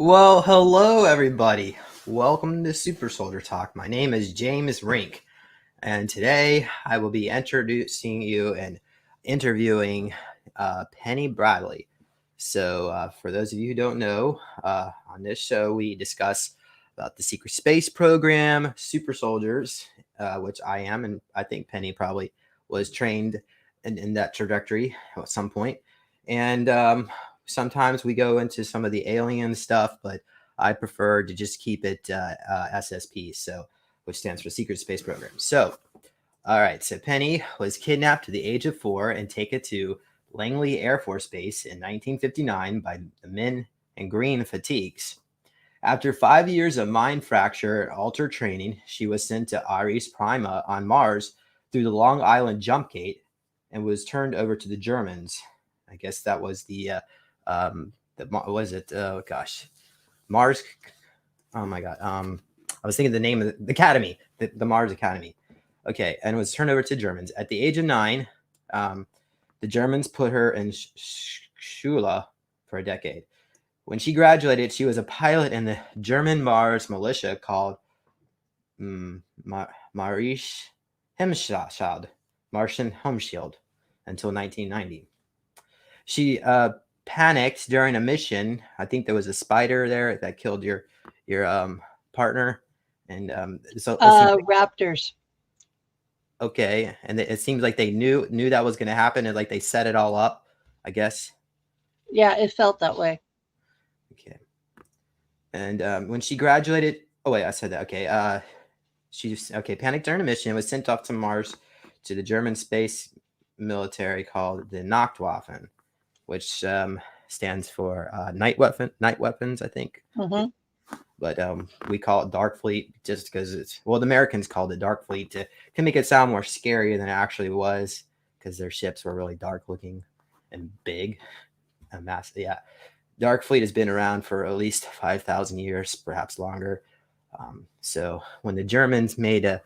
Well, hello everybody. Welcome to Super Soldier Talk. My name is James Rink, and today I will be introducing you and interviewing Penny Bradley. So, for those of you who don't know, on this show we discuss about the secret space program, super soldiers, which I am, and I think Penny probably was trained in that trajectory at some point, and sometimes we go into some of the alien stuff, but I prefer to just keep it SSP, so which stands for Secret Space Program. So, all right. So Penny was kidnapped at the age of 4 and taken to Langley Air Force Base in 1959 by the men in green fatigues. After 5 years of mind fracture and alter training, she was sent to Aries Prima on Mars through the Long Island jumpgate and was turned over to the Germans. I guess that was was it? Oh gosh, Mars. Oh my God. I was thinking the name of the academy, the Mars Academy. Okay, and was turned over to Germans. At the age of 9, the Germans put her in Schule for a decade. When she graduated, she was a pilot in the German Mars Militia called Marsische Heimschild, Martian Homeshield, until 1990. She panicked during a mission. I think there was a spider there that killed your partner, and Raptors. Okay, and it seems like they knew that was going to happen, and like they set it all up, I guess. Yeah, it felt that way. Okay, and when she graduated, oh wait, I said that. Okay, she just panicked during a mission and was sent off to Mars to the German space military called the Nacht Waffen, which stands for night weapons, I think. Mm-hmm. But we call it Dark Fleet just because the Americans called it Dark Fleet to make it sound more scary than it actually was, because their ships were really dark looking and big and massive. Yeah, Dark Fleet has been around for at least 5,000 years, perhaps longer. So when the Germans made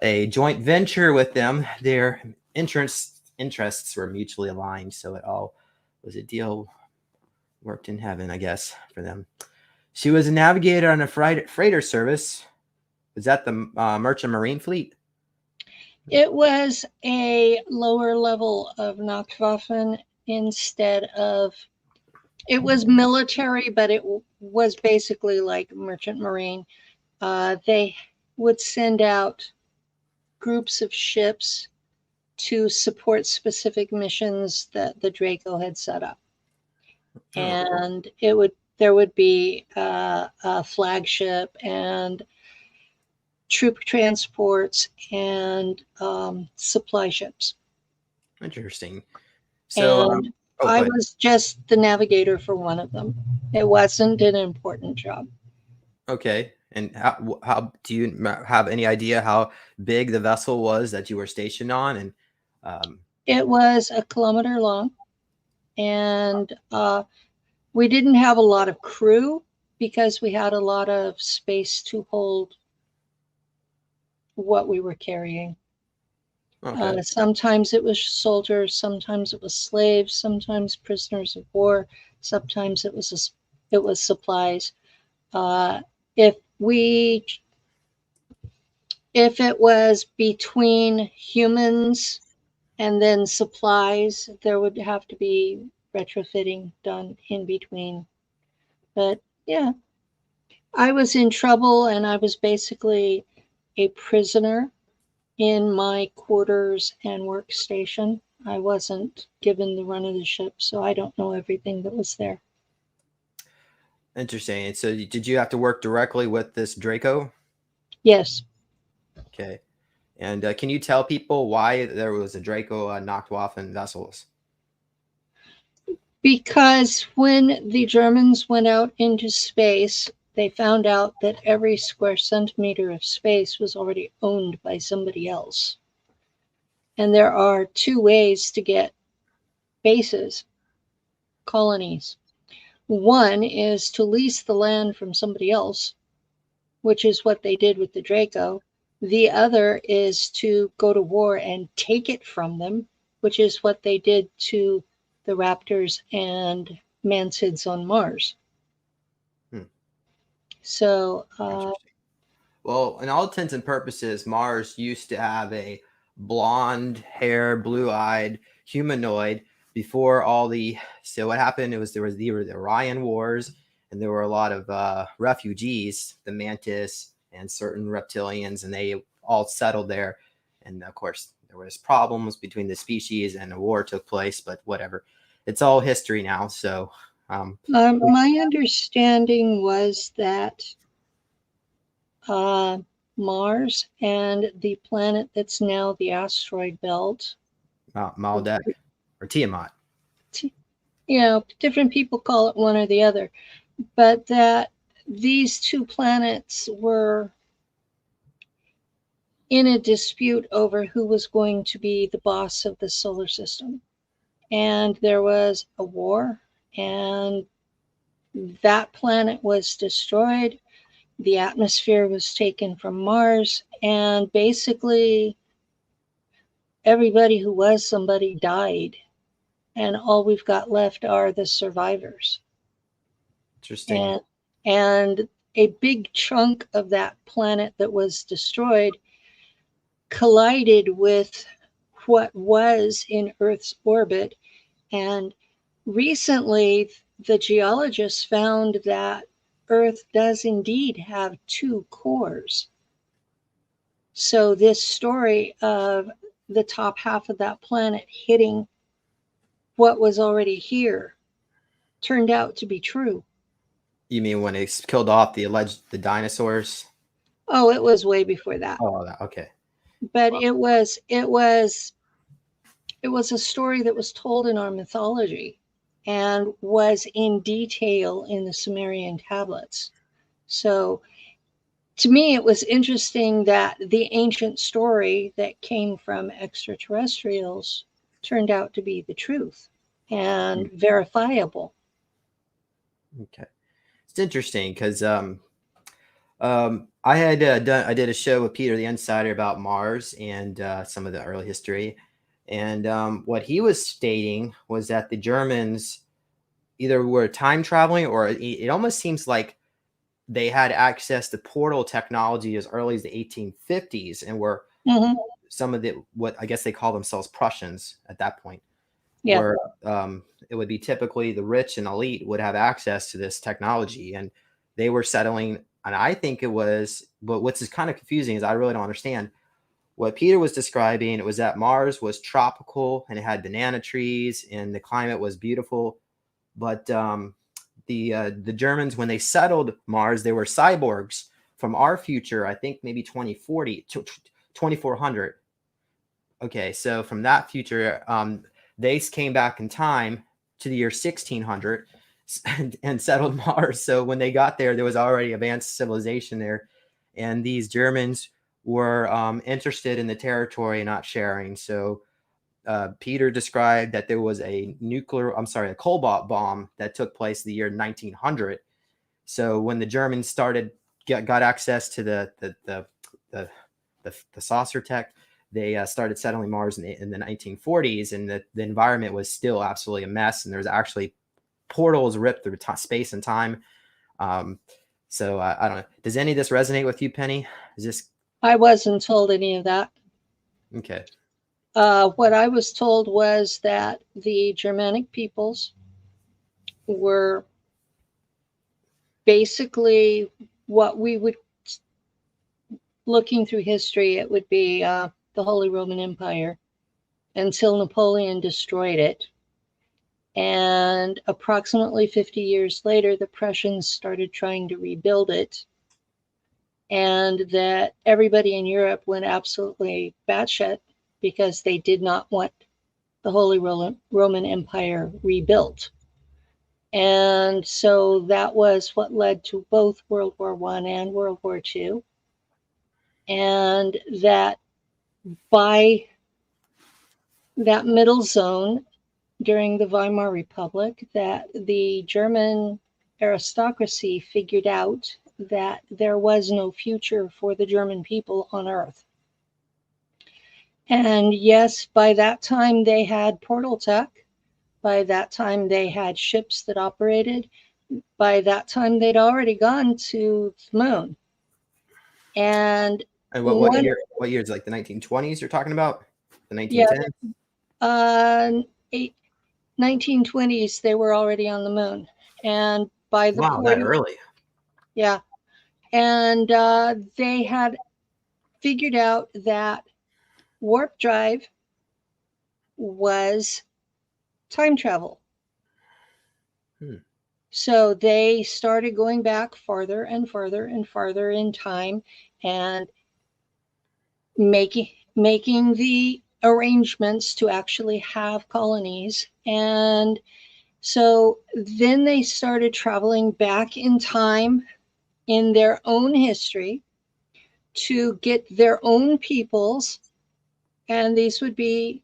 a joint venture with them, their interests were mutually aligned. So it all was a deal worked in heaven, I guess, for them. She was a navigator on a freighter service. Was that the Merchant Marine Fleet? It was a lower level of Nacht Waffen instead of. It was military, but it was basically like Merchant Marine. They would send out groups of ships to support specific missions that the Draco had set up, and there would be a flagship and troop transports and supply ships. Interesting. So And I was just the navigator for one of them. It wasn't an important job. Okay. And how do you have any idea how big the vessel was that you were stationed on? And it was 1 kilometer long, and we didn't have a lot of crew because we had a lot of space to hold what we were carrying. okay. Sometimes it was soldiers, sometimes it was slaves, sometimes prisoners of war, sometimes it was supplies. If it was between humans and then supplies, there would have to be retrofitting done in between. But yeah, I was in trouble, and I was basically a prisoner in my quarters and workstation. I wasn't given the run of the ship, so I don't know everything that was there. Interesting. And so did you have to work directly with this Draco? Yes. Okay. And can you tell people why there was a Draco Nacht Waffen vessels? Because when the Germans went out into space, they found out that every square centimeter of space was already owned by somebody else. And there are 2 ways to get bases, colonies. One is to lease the land from somebody else, which is what they did with the Draco. The other is to go to war and take it from them, which is what they did to the Raptors and Mansids on Mars. So, Interesting. Well, in all intents and purposes, Mars used to have a blonde hair, blue eyed humanoid before all the. So what happened? There was the Orion Wars, and there were a lot of refugees, the mantis and certain reptilians, and they all settled there. And of course, there was problems between the species, and a war took place. But whatever, it's all history now. So, my understanding was that Mars and the planet that's now the asteroid belt, Maldek or Tiamat. Different people call it one or the other, but that these two planets were in a dispute over who was going to be the boss of the solar system. And there was a war, and that planet was destroyed. The atmosphere was taken from Mars, and basically everybody who was somebody died, and all we've got left are the survivors. Interesting. And a big chunk of that planet that was destroyed collided with what was in Earth's orbit. And recently, the geologists found that Earth does indeed have two cores. So this story of the top half of that planet hitting what was already here turned out to be true. You mean when it killed off the dinosaurs? Oh, it was way before that. Oh, okay. But it was a story that was told in our mythology and was in detail in the Sumerian tablets. So to me, it was interesting that the ancient story that came from extraterrestrials turned out to be the truth and verifiable. Okay. It's interesting because I did a show with Peter the Insider about Mars and some of the early history. And what he was stating was that the Germans either were time traveling, or it almost seems like they had access to portal technology as early as the 1850s, and were some of what I guess they call themselves Prussians at that point. Yeah. Where it would be typically the rich and elite would have access to this technology, and they were settling. And I think it was, but what's kind of confusing is I really don't understand what Peter was describing. It was that Mars was tropical and it had banana trees and the climate was beautiful. But the Germans, when they settled Mars, they were cyborgs from our future. I think maybe 2040, 2400. Okay, so from that future, they came back in time to the year 1600 and settled Mars. So when they got there, there was already advanced civilization there, and these Germans were interested in the territory and not sharing. So Peter described that there was a cobalt bomb that took place the year 1900. So when the Germans got access to the saucer tech, they started settling Mars in the 1940s, and the environment was still absolutely a mess. And there's actually portals ripped through space and time. So I don't know. Does any of this resonate with you, Penny? I wasn't told any of that. Okay. What I was told was that the Germanic peoples were basically what we would, looking through history, it would be the Holy Roman Empire until Napoleon destroyed it. And approximately 50 years later, the Prussians started trying to rebuild it. And that everybody in Europe went absolutely batshit because they did not want the Holy Roman Empire rebuilt. And so that was what led to both World War I and World War II. And that by that middle zone during the Weimar Republic, that the German aristocracy figured out that there was no future for the German people on Earth. And yes, by that time they had portal tech. By that time they had ships that operated. by that time, they'd already gone to the moon. And And what one, year? What year is like the 1920s you're talking about? The yeah, 1910s? 1920s, they were already on the moon. And by the Wow, that 40s, early. yeah. And they had figured out that warp drive was time travel. Hmm. So they started going back farther and farther and farther in time and making the arrangements to actually have colonies. And so then they started traveling back in time in their own history to get their own peoples. And these would be,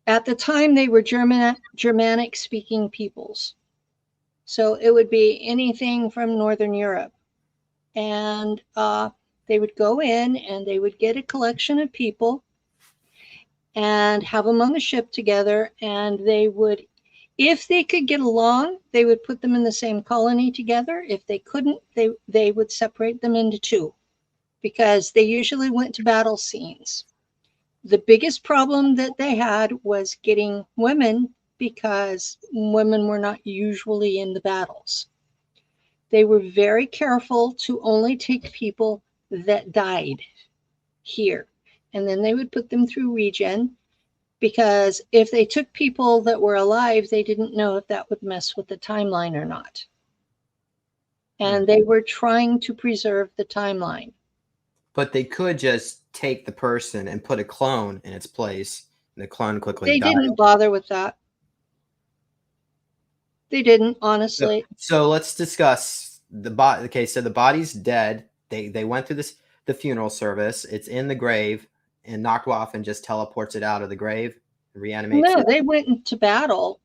at the time, they were Germanic speaking peoples. So it would be anything from Northern Europe. And they would go in and they would get a collection of people and have them on the ship together. And they would, if they could get along, they would put them in the same colony together. If they couldn't, they would separate them into two, because they usually went to battle scenes. The biggest problem that they had was getting women, because women were not usually in the battles. They were very careful to only take people that died here. And then they would put them through regen, because if they took people that were alive, they didn't know if that would mess with the timeline or not. And they were trying to preserve the timeline. But they could just take the person and put a clone in its place, and the clone quickly They died. didn't bother with that. They didn't, honestly. So let's discuss the body. Okay, so the body's dead. They went through the funeral service. It's in the grave, and Nacht Waffen just teleports it out of the grave, reanimates No, it. they went into battle.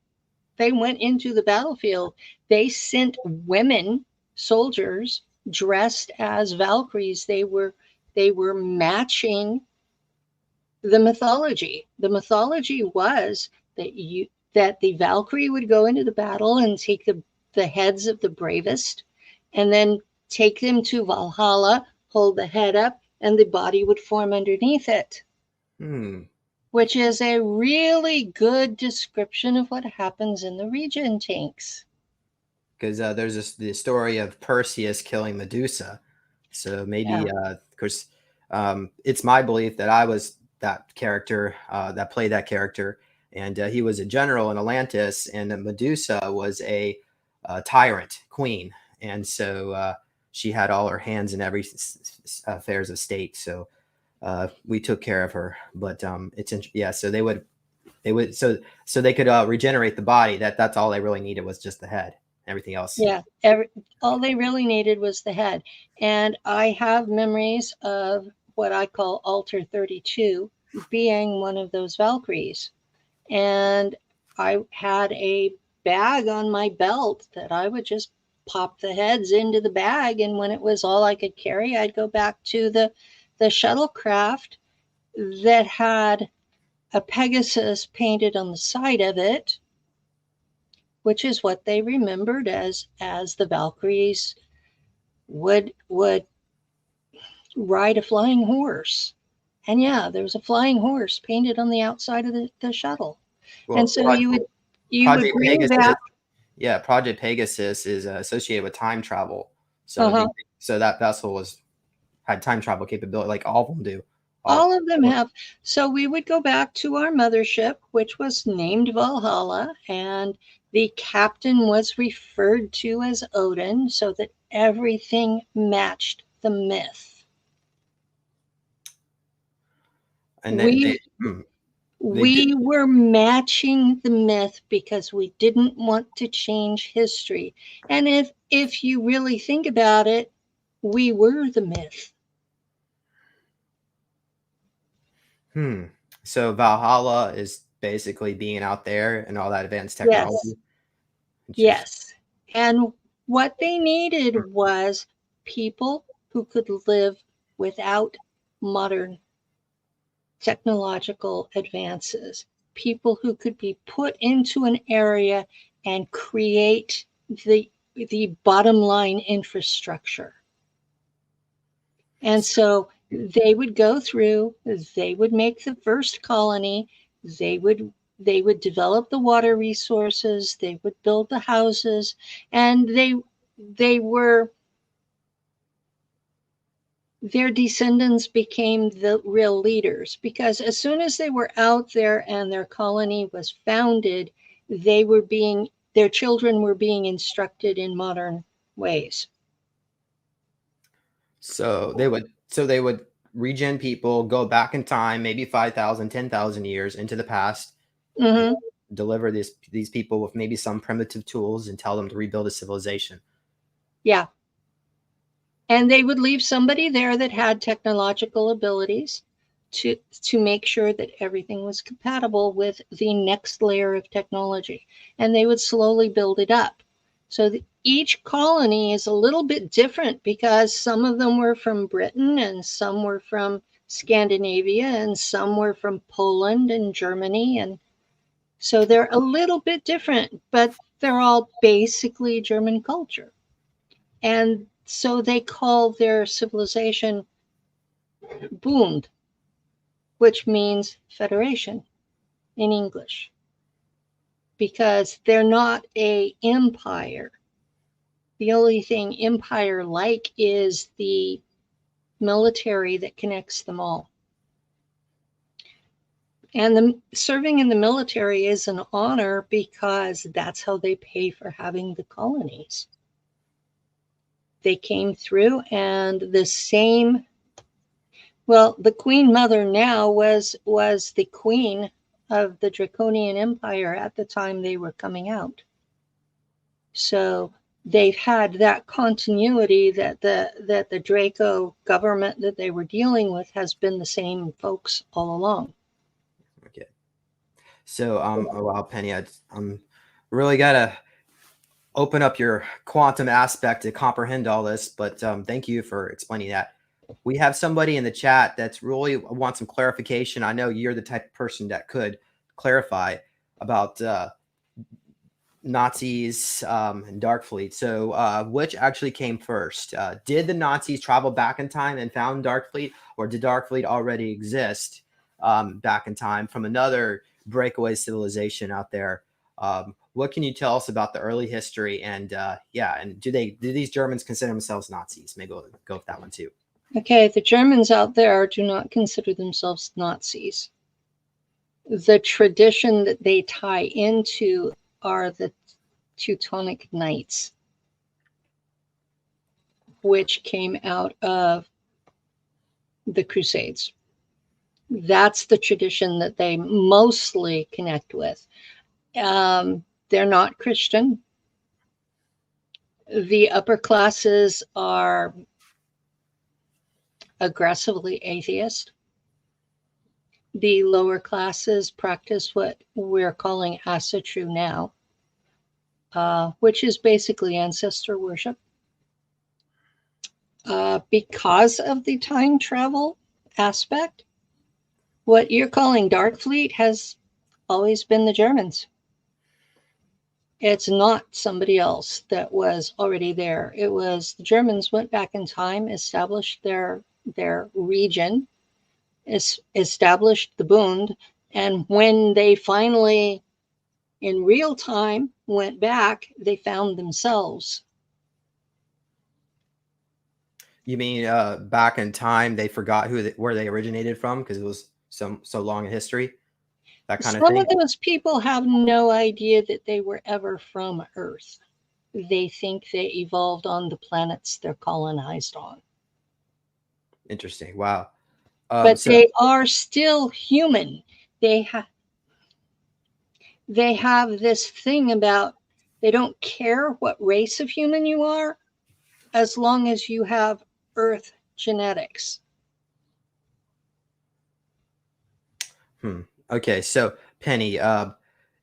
They went into the battlefield. They sent women, soldiers, dressed as Valkyries. They were matching the mythology. The mythology was that the Valkyrie would go into the battle and take the heads of the bravest, and then take them to Valhalla, hold the head up, and the body would form underneath it. Which is a really good description of what happens in the regen tanks. Because there's the story of Perseus killing Medusa. So maybe, of course, it's my belief that I was that character that played that character, and he was a general in Atlantis, and Medusa was a tyrant queen, and so she had all her hands in every affairs of state. So we took care of her. But yeah. So they would so they could regenerate the body. That's all they really needed, was just the head. Everything else. Yeah, all they really needed was the head. And I have memories of what I call Altar 32 being one of those Valkyries. And I had a bag on my belt that I would just pop the heads into the bag. And when it was all I could carry, I'd go back to the shuttlecraft that had a Pegasus painted on the side of it, which is what they remembered as the Valkyries would ride a flying horse. And yeah, there was a flying horse painted on the outside of the shuttle. Well, And so you would Project bring Pegasus. that. Yeah, Project Pegasus is associated with time travel. So so that vessel had time travel capability, like all of them do. All of them have. So we would go back to our mothership, which was named Valhalla, and the captain was referred to as Odin, so that everything matched the myth. And we were matching the myth because we didn't want to change history. And if you really think about it, we were the myth. So Valhalla is basically being out there and all that advanced technology. Yes. And what they needed was people who could live without modern technological advances, people who could be put into an area and create the bottom line infrastructure. And so they would go through, they would make the first colony, they would develop the water resources, they would build the houses, and they were, their descendants became the real leaders, because as soon as they were out there and their colony was founded, their children were being instructed in modern ways. So they would regen people, go back in time, maybe 5,000, 10,000 years into the past, Mm-hmm. deliver these people with maybe some primitive tools and tell them to rebuild a civilization. Yeah. And they would leave somebody there that had technological abilities to make sure that everything was compatible with the next layer of technology. And they would slowly build it up. So each colony is a little bit different, because some of them were from Britain and some were from Scandinavia and some were from Poland and Germany. And so they're a little bit different, but they're all basically German culture. And so they call their civilization Bund, which means federation in English, because they're not an empire. The only thing empire-like is the military that connects them all. And serving in the military is an honor, because that's how they pay for having the colonies. They came through, and the Queen Mother now was the queen of the Draconian Empire at the time they were coming out. So they've had that continuity, that the Draco government that they were dealing with has been the same folks all along. Okay. So, wow, Penny, I'm really gotta open up your quantum aspect to comprehend all this, but thank you for explaining that. We have somebody in the chat that's really wants some clarification. I know you're the type of person that could clarify about Nazis and Dark Fleet. So which actually came first? Did the Nazis travel back in time and found Dark Fleet, or did Dark Fleet already exist back in time from another breakaway civilization out there? What can you tell us about the early history? And and do these Germans consider themselves Nazis? Maybe we'll go with that one too. Okay, the Germans out there do not consider themselves Nazis. The tradition that they tie into are the Teutonic Knights, which came out of the Crusades. That's the tradition that they mostly connect with. They're not Christian. The upper classes are aggressively atheist. The lower classes practice what we're calling asatru now, which is basically ancestor worship. Because of the time travel aspect, what you're calling Dark Fleet has always been the Germans. It's not somebody else that was already there. It was the Germans went back in time, established their region, established the Bund, and when they finally, in real time, went back, they found themselves. You mean back in time they forgot where they originated from because it was so long in history? That kind of thing. Some of those people have no idea that they were ever from Earth. They think they evolved on the planets they're colonized on. Interesting. Wow. But they are still human. They have this thing about, they don't care what race of human you are, as long as you have Earth genetics. Okay, so Penny,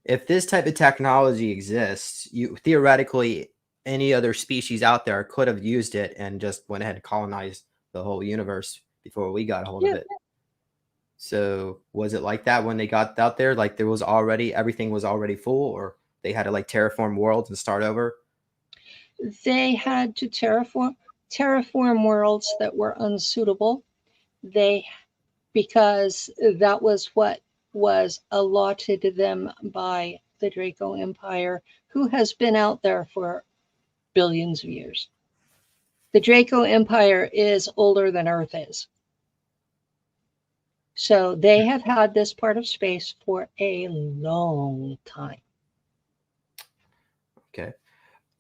if this type of technology exists, theoretically any other species out there could have used it and just went ahead and colonized the whole universe before we got a hold of it. So was it like that when they got out there? Like everything was already full, or they had to like terraform worlds and start over? They had to terraform worlds that were unsuitable. Because that was what was allotted to them by the Draco Empire, who has been out there for billions of years. The Draco Empire is older than Earth is. So they have had this part of space for a long time. Okay.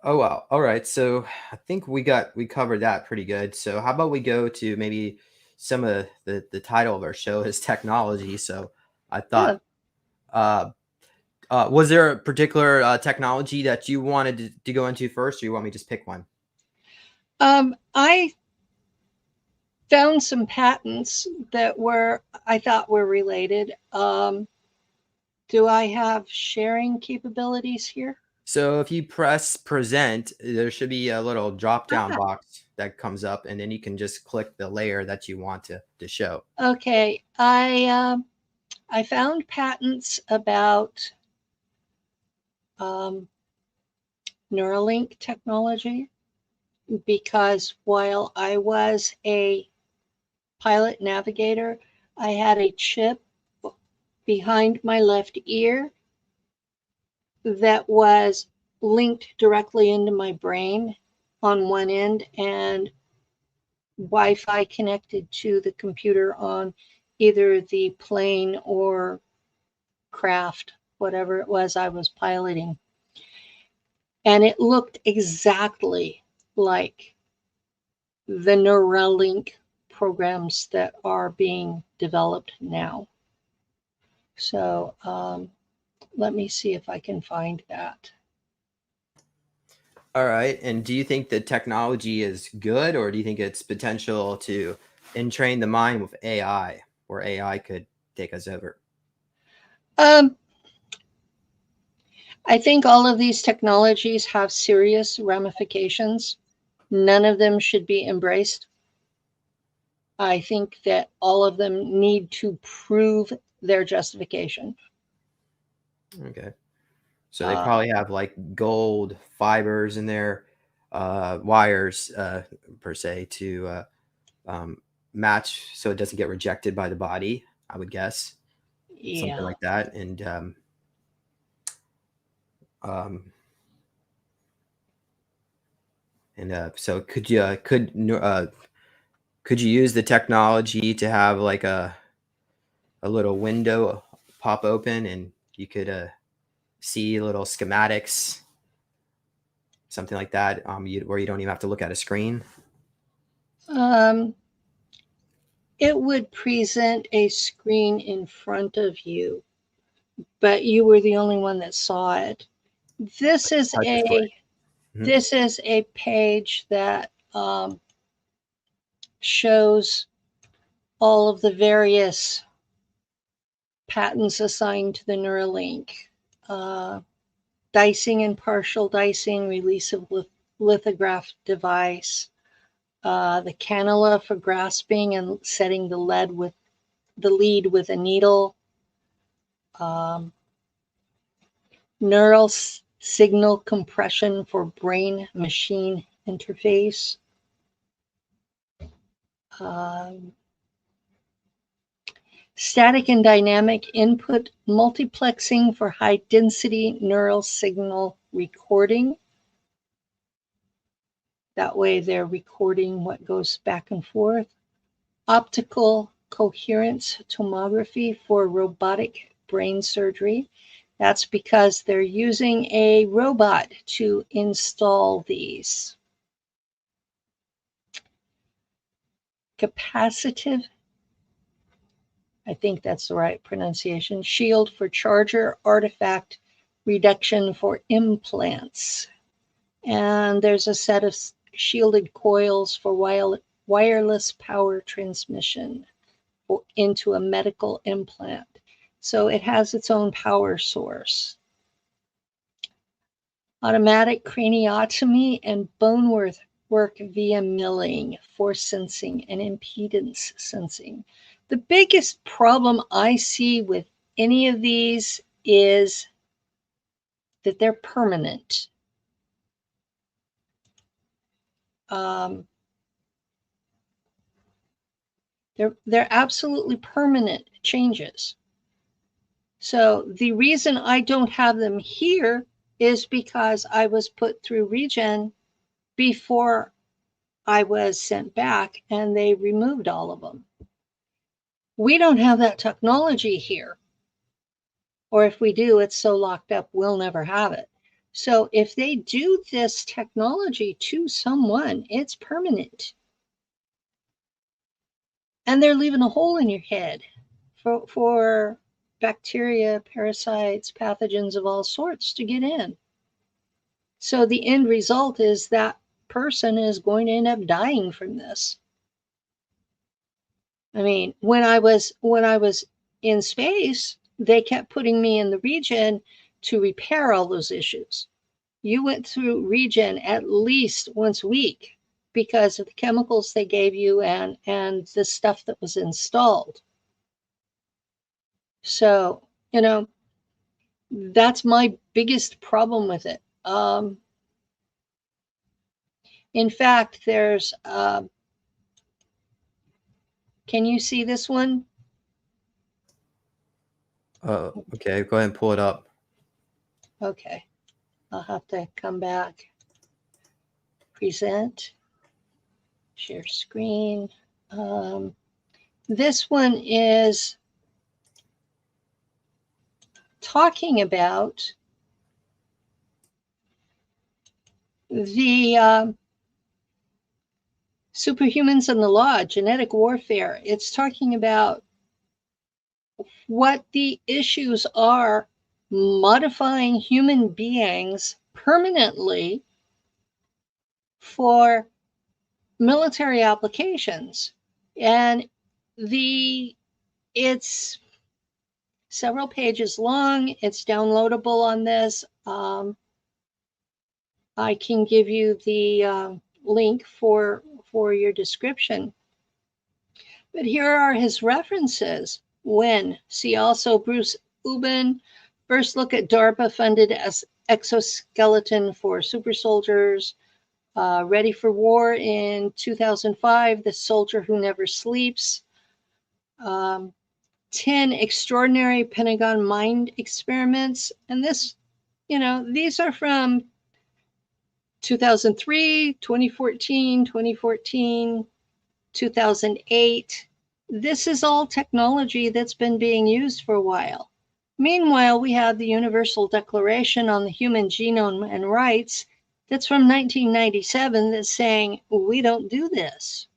Oh wow. All right. So I think we covered that pretty good. So how about we go to maybe some of the title of our show is technology. So I Yeah. thought was there a particular technology that you wanted to go into first, or you want me to just pick one? I found some patents that I thought were related. Do I have sharing capabilities here? So if you press present, there should be a little drop down box that comes up, and then you can just click the layer that you want to show. Okay, I found patents about Neuralink technology because while I was a pilot navigator, I had a chip behind my left ear that was linked directly into my brain on one end and Wi-Fi connected to the computer on either the plane or craft, whatever it was I was piloting. And it looked exactly like the Neuralink programs that are being developed now. So let me see if I can find that. All right. And do you think the technology is good, or do you think it's potential to entrain the mind with AI, where AI could take us over? I think all of these technologies have serious ramifications. None of them should be embraced. I think that all of them need to prove their justification. Okay. So they probably have like gold fibers in their wires, per se, to match so it doesn't get rejected by the body, I would guess. Something Yeah. like that. And um, so could you use the technology to have like a little window pop open, and you could see little schematics, something like that, where you don't even have to look at a screen? Um, it would present a screen in front of you, but you were the only one that saw it. This is Touch display. a Mhm. this is a page that shows all of the various patents assigned to the Neuralink. Uh, Dicing and partial dicing, release of lithograph device, the cannula for grasping and setting the lead with a needle, neural signal compression for brain machine interface, um, static and dynamic input multiplexing for high density neural signal recording. That way they're recording what goes back and forth. Optical coherence tomography for robotic brain surgery. That's because they're using a robot to install these. Capacitive, I think that's the right pronunciation, shield for charger artifact reduction for implants. And there's a set of shielded coils for wireless power transmission into a medical implant. So it has its own power source. Automatic craniotomy and bone work via milling, force sensing, and impedance sensing. The biggest problem I see with any of these is that they're permanent. they're absolutely permanent changes. So the reason I don't have them here is because I was put through regen before I was sent back, and they removed all of them. We don't have that technology here. Or if we do, it's so locked up, we'll never have it. So if they do this technology to someone, it's permanent. And they're leaving a hole in your head for bacteria, parasites, pathogens of all sorts to get in. So the end result is that person is going to end up dying from this. I mean, when I was in space, they kept putting me in the regen to repair all those issues. You went through regen at least once a week because of the chemicals they gave you and the stuff that was installed. So, you know, that's my biggest problem with it. In fact, there's, can you see this one? Okay, go ahead and pull it up. Okay, I'll have to come back. Present, share screen. This one is talking about the superhumans and the law, genetic warfare. It's talking about what the issues are modifying human beings permanently for military applications. And it's several pages long. It's downloadable on this. I can give you the link for your description. But here are his references. When, see also Bruce Ubben, first look at DARPA funded as exoskeleton for super soldiers, Ready for War in 2005, The Soldier Who Never Sleeps, 10 Extraordinary Pentagon Mind Experiments. And this, you know, these are from 2003, 2014, 2014, 2008. This is all technology that's been being used for a while. Meanwhile, we have the Universal Declaration on the Human Genome and Rights that's from 1997 that's saying we don't do this.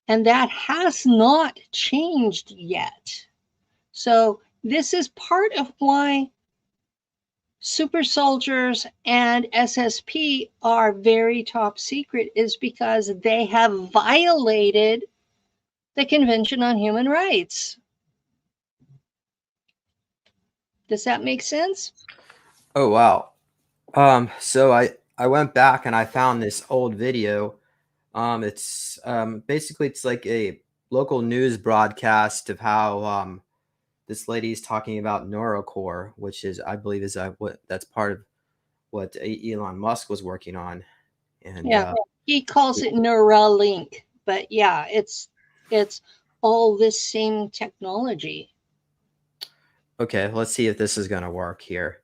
And that has not changed yet. So this is part of why super soldiers and SSP are very top secret, is because they have violated the Convention on Human Rights. Does that make sense? Oh, wow. So I went back and I found this old video. It's basically it's like a local news broadcast of how this lady's talking about neurocore, which is, I believe, is what that's part of what Elon Musk was working on. And yeah, he calls it Neuralink, but yeah, it's all this same technology. Okay, let's see if this is gonna work here.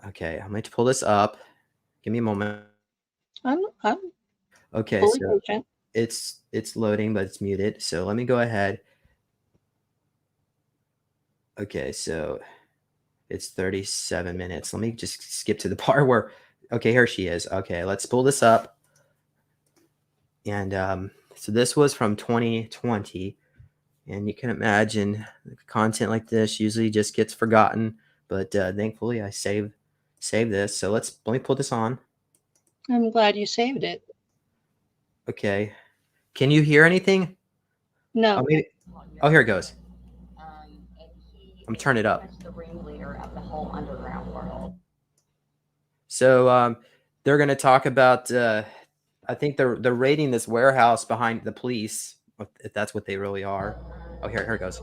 Okay, I'm going to pull this up. Give me a moment. I'm Okay, fully so patient. it's loading, but it's muted. So let me go ahead. Okay, so it's 37 minutes. Let me just skip to the part where, okay, here she is. Okay, let's pull this up. And so this was from 2020. And you can imagine content like this usually just gets forgotten. But thankfully, I saved this. So let me put this on. I'm glad you saved it. Okay. Can you hear anything? No. Oh, here it goes. I'm turning it up. So they're going to talk about, I think they're raiding this warehouse behind the police, if that's what they really are. Oh, here it goes.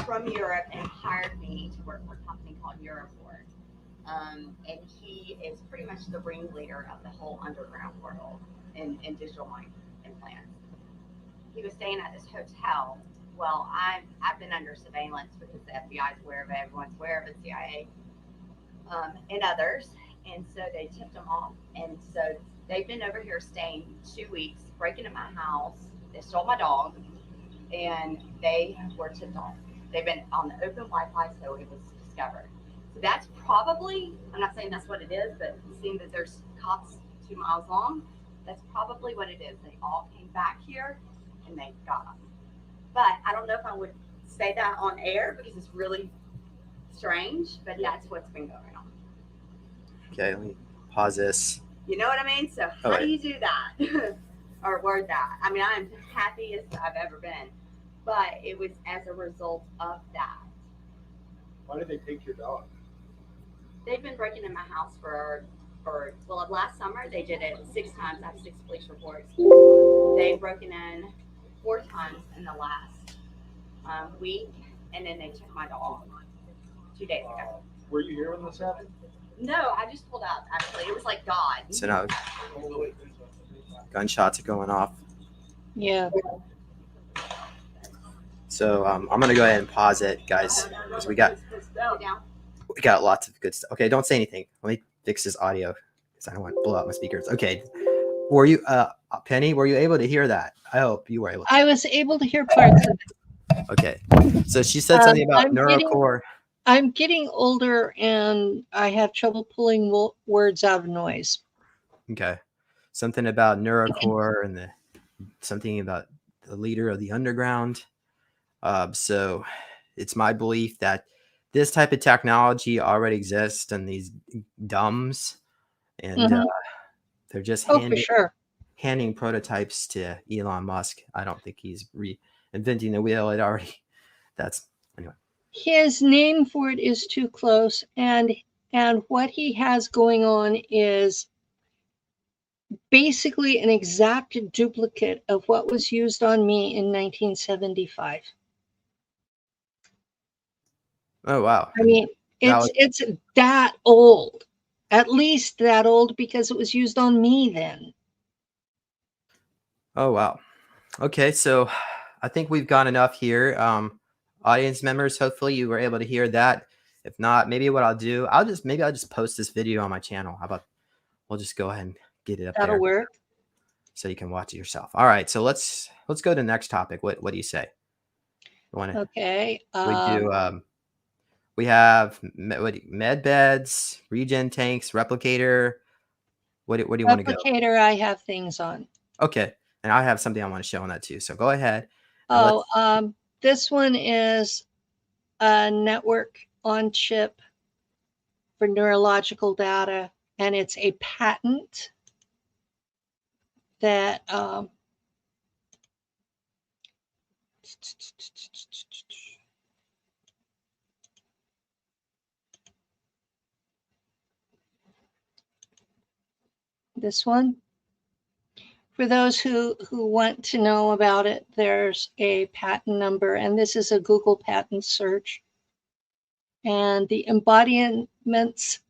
from Europe and hired me to work for a company called Europort. And he is pretty much the ringleader of the whole underground world in digital mind implants. He was staying at this hotel. Well, I've been under surveillance because the FBI is aware of it, everyone's aware of it, CIA, and others. And so they tipped him off. And so they've been over here staying 2 weeks, breaking in my house. They stole my dog, and they were tipped off. They've been on the open Wi-Fi, so it was discovered. So that's probably, I'm not saying that's what it is, but seeing that there's cops 2 miles long, that's probably what it is. They all came back here, and they got them. But I don't know if I would say that on air because it's really strange, but that's what's been going on. Okay, let me pause this. You know what I mean? So how do you do that? Or word that? I mean, I'm the happiest I've ever been, but it was as a result of that. Why did they take your dog? They've been breaking in my house for well, last summer they did it 6 times. I have 6 police reports. They've broken in 4 times in the last week, and then they took my dog 2 days ago. Were you here when this happened? No, I just pulled up. Actually, it was like God. So now gunshots are going off. Yeah. So I'm gonna go ahead and pause it, guys, because we got lots of good stuff. Okay, don't say anything. Let me fix this audio because I don't want to blow out my speakers. Okay, were you Penny? Were you able to hear that? I hope you were able to. I was able to hear parts of it. Okay, so she said something about neurocore. I'm getting older and I have trouble pulling words out of noise. Okay, something about neurocore and something about the leader of the underground. So it's my belief that this type of technology already exists in these dumbs, and they're just handing prototypes to Elon Musk. I don't think he's reinventing the wheel. It already, anyway. His name for it is too close, and what he has going on is basically an exact duplicate of what was used on me in 1975. Oh wow! I mean, it's that old, at least that old, because it was used on me then. Oh wow! Okay, so I think we've got enough here. Audience members, hopefully you were able to hear that. If not, maybe what I'll do, I'll just post this video on my channel. How about we'll just go ahead and get it up there. That'll work. So you can watch it yourself. All right, so let's go to the next topic. What do you say? Okay. We have med beds, regen tanks, replicator. What do you want to go? Replicator, I have things on. Okay, and I have something I want to show on that too. So go ahead. This one is a network on chip for neurological data, and it's a patent that this one. For those who want to know about it, there's a patent number, and this is a Google patent search. And the embodiments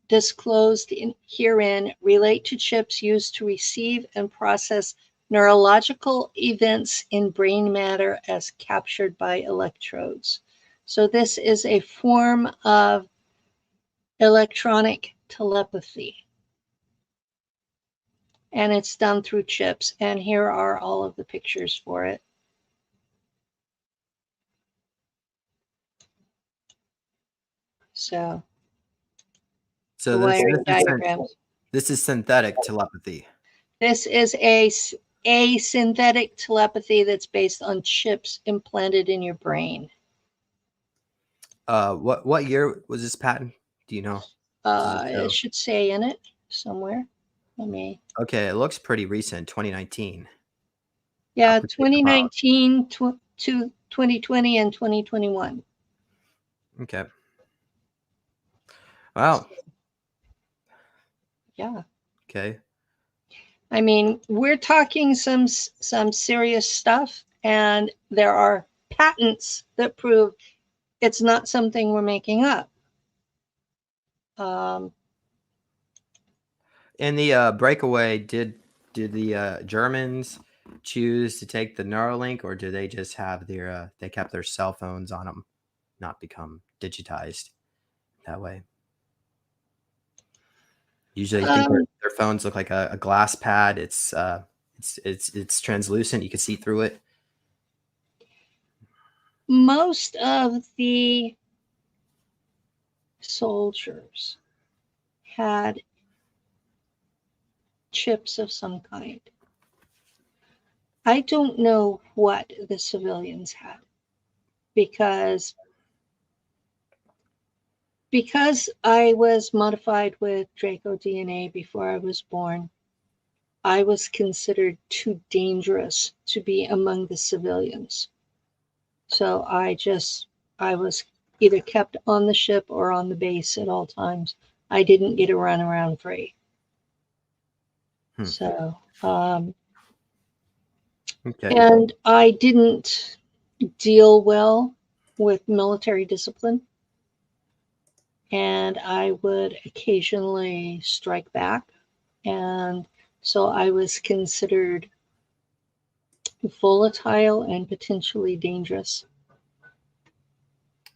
disclosed herein relate to chips used to receive and process neurological events in brain matter as captured by electrodes. So this is a form of electronic telepathy. And it's done through chips. And here are all of the pictures for it. So this is synthetic telepathy. This is a synthetic telepathy that's based on chips implanted in your brain. What year was this patent? Do you know? It should say in it somewhere. Okay, it looks pretty recent, 2019. Yeah, 2019 to 2020 and 2021. Okay. Wow. Yeah. Okay. I mean, we're talking some serious stuff, and there are patents that prove it's not something we're making up. Um, In the breakaway, did the Germans choose to take the Neuralink, or do they just have their they kept their cell phones on them, not become digitized that way? Usually, you think their phones look like a glass pad. It's translucent. You can see through it. most of the soldiers had chips of some kind. I don't know what the civilians had because I was modified with Draco DNA before I was born. I was considered too dangerous to be among the civilians. So I was either kept on the ship or on the base at all times. I didn't get to run around free. So, Okay. and I didn't deal well with military discipline. And I would occasionally strike back. And so I was considered volatile and potentially dangerous.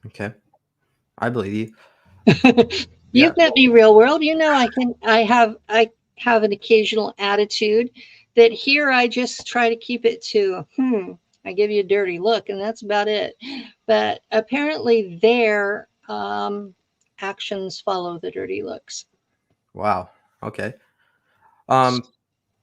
Okay. I believe you. You've met me real world. You know I have an occasional attitude that here I just try to keep it to I give you a dirty look and that's about it. But apparently their actions follow the dirty looks. Wow. Okay.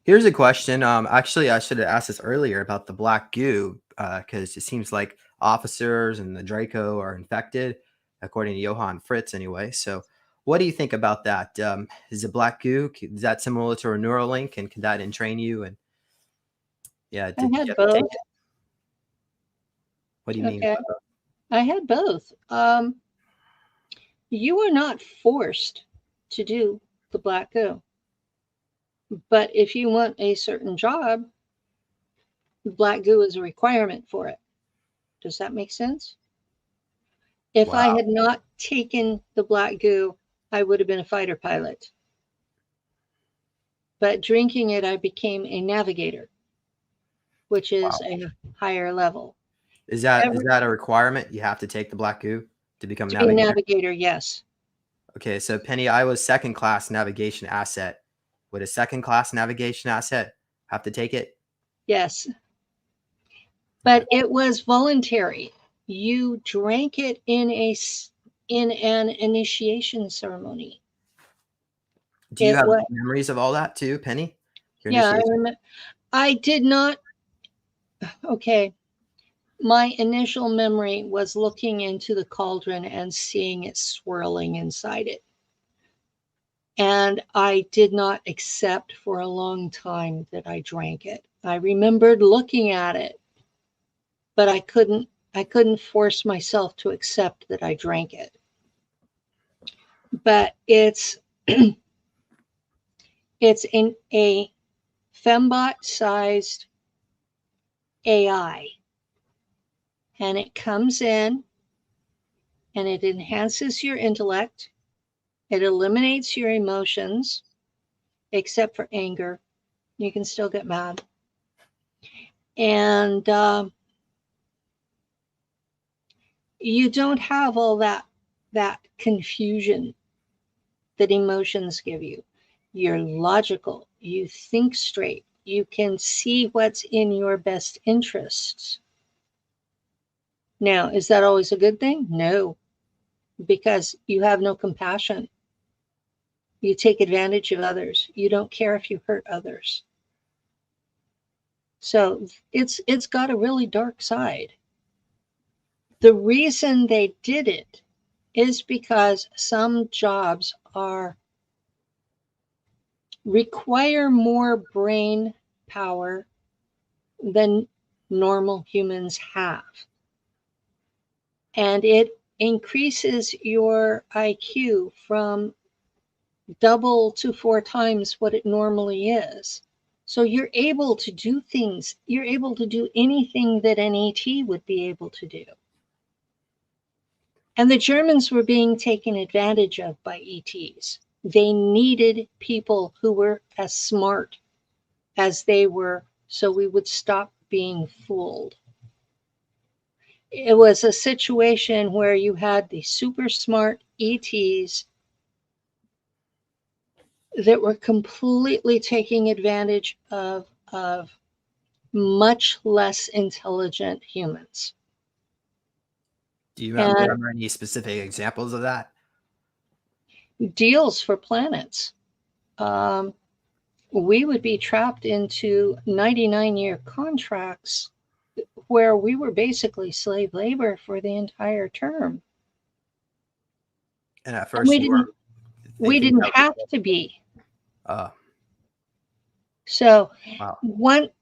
Here's a question. Actually, I should have asked this earlier about the black goo, because it seems like officers and the Draco are infected, according to Johann Fritz, anyway. So, what do you think about that? Is the black goo, is that similar to a Neuralink, and can that entrain you? And yeah, did you had have to both. take it? What do you mean? Okay. I had both. You are not forced to do the black goo. But if you want a certain job, black goo is a requirement for it. Does that make sense? If I had not taken the black goo, I would have been a fighter pilot. But drinking it, I became a navigator, which is a higher level. Is that a requirement? You have to take the black goo to become to be a navigator, yes. Okay, so Penny, I was second class navigation asset. Would a second class navigation asset have to take it? Yes. But it was voluntary. You drank it in an initiation ceremony. Do you have memories of all that too, Penny? Yeah, I remember. I did not. Okay. My initial memory was looking into the cauldron and seeing it swirling inside it. And I did not accept for a long time that I drank it. I remembered looking at it, but I couldn't force myself to accept that I drank it. But it's in a fembot-sized AI, and it comes in and it enhances your intellect. It eliminates your emotions, except for anger. You can still get mad. And you don't have all that confusion that emotions give you. You're logical. You think straight. You can see what's in your best interests. Now, is that always a good thing? No, because you have no compassion. You take advantage of others. You don't care if you hurt others. So it's got a really dark side. The reason they did it is because some jobs require more brain power than normal humans have. And it increases your IQ from double to 4 times what it normally is. So you're able to do things. You're able to do anything that an ET would be able to do. And the Germans were being taken advantage of by ETs. They needed people who were as smart as they were, so we would stop being fooled. It was a situation where you had the super smart ETs that were completely taking advantage of much less intelligent humans. Do you remember any specific examples of that? Deals for planets. We would be trapped into 99-year contracts where we were basically slave labor for the entire term. And at first, we didn't have to be. Wow.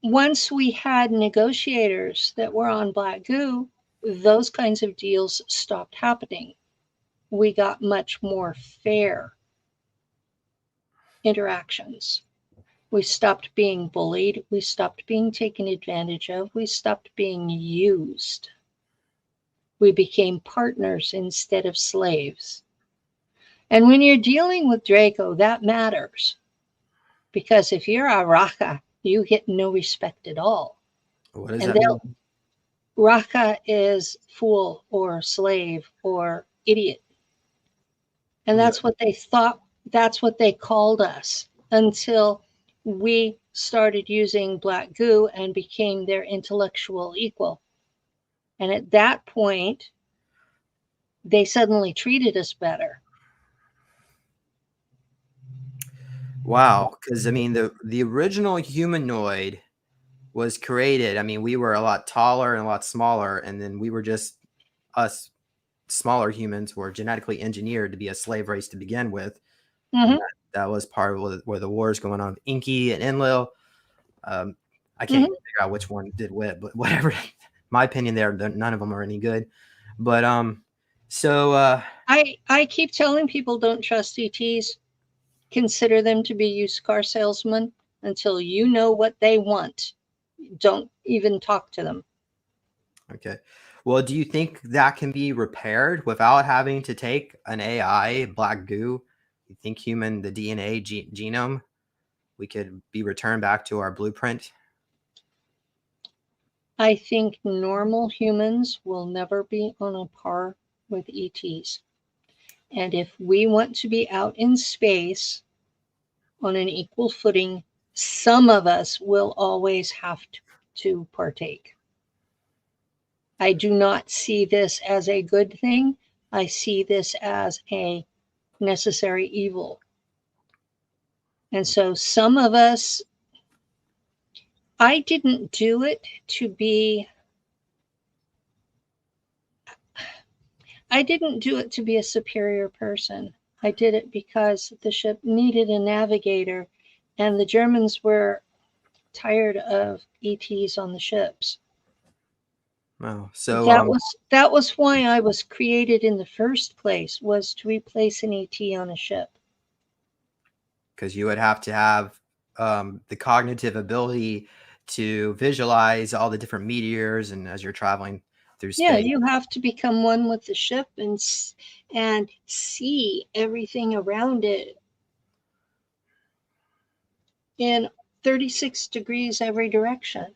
Once we had negotiators that were on black goo, those kinds of deals stopped happening. We got much more fair interactions. We stopped being bullied. We stopped being taken advantage of. We stopped being used. We became partners instead of slaves. And when you're dealing with Draco, that matters. Because if you're a Raka, you get no respect at all. What does that mean? Raka is fool or slave or idiot. And that's what they thought, that's what they called us until we started using black goo and became their intellectual equal. And at that point, they suddenly treated us better. Wow, because I mean the original humanoid was created. I mean, we were a lot taller and a lot smaller, and then we were just us smaller humans were genetically engineered to be a slave race to begin with. Mm-hmm. That was part of where the war is going on with Inky and Enlil. I can't even figure out which one did what, but whatever. My opinion, none of them are any good. But I keep telling people don't trust ETs. Consider them to be used car salesmen until you know what they want. Don't even talk to them. Okay. Well, do you think that can be repaired without having to take an AI, black goo? You think the DNA genome, we could be returned back to our blueprint? I think normal humans will never be on a par with ETs. And if we want to be out in space on an equal footing, some of us will always have to partake. I do not see this as a good thing. I see this as a necessary evil. And so some of us, I didn't do it to be a superior person. I did it because the ship needed a navigator and the Germans were tired of ETs on the ships. Wow. So that was why I was created in the first place, was to replace an ET on a ship. Because you would have to have the cognitive ability to visualize all the different meteors, and as you're traveling through space. Yeah, you have to become one with the ship and see everything around it in 36 degrees every direction.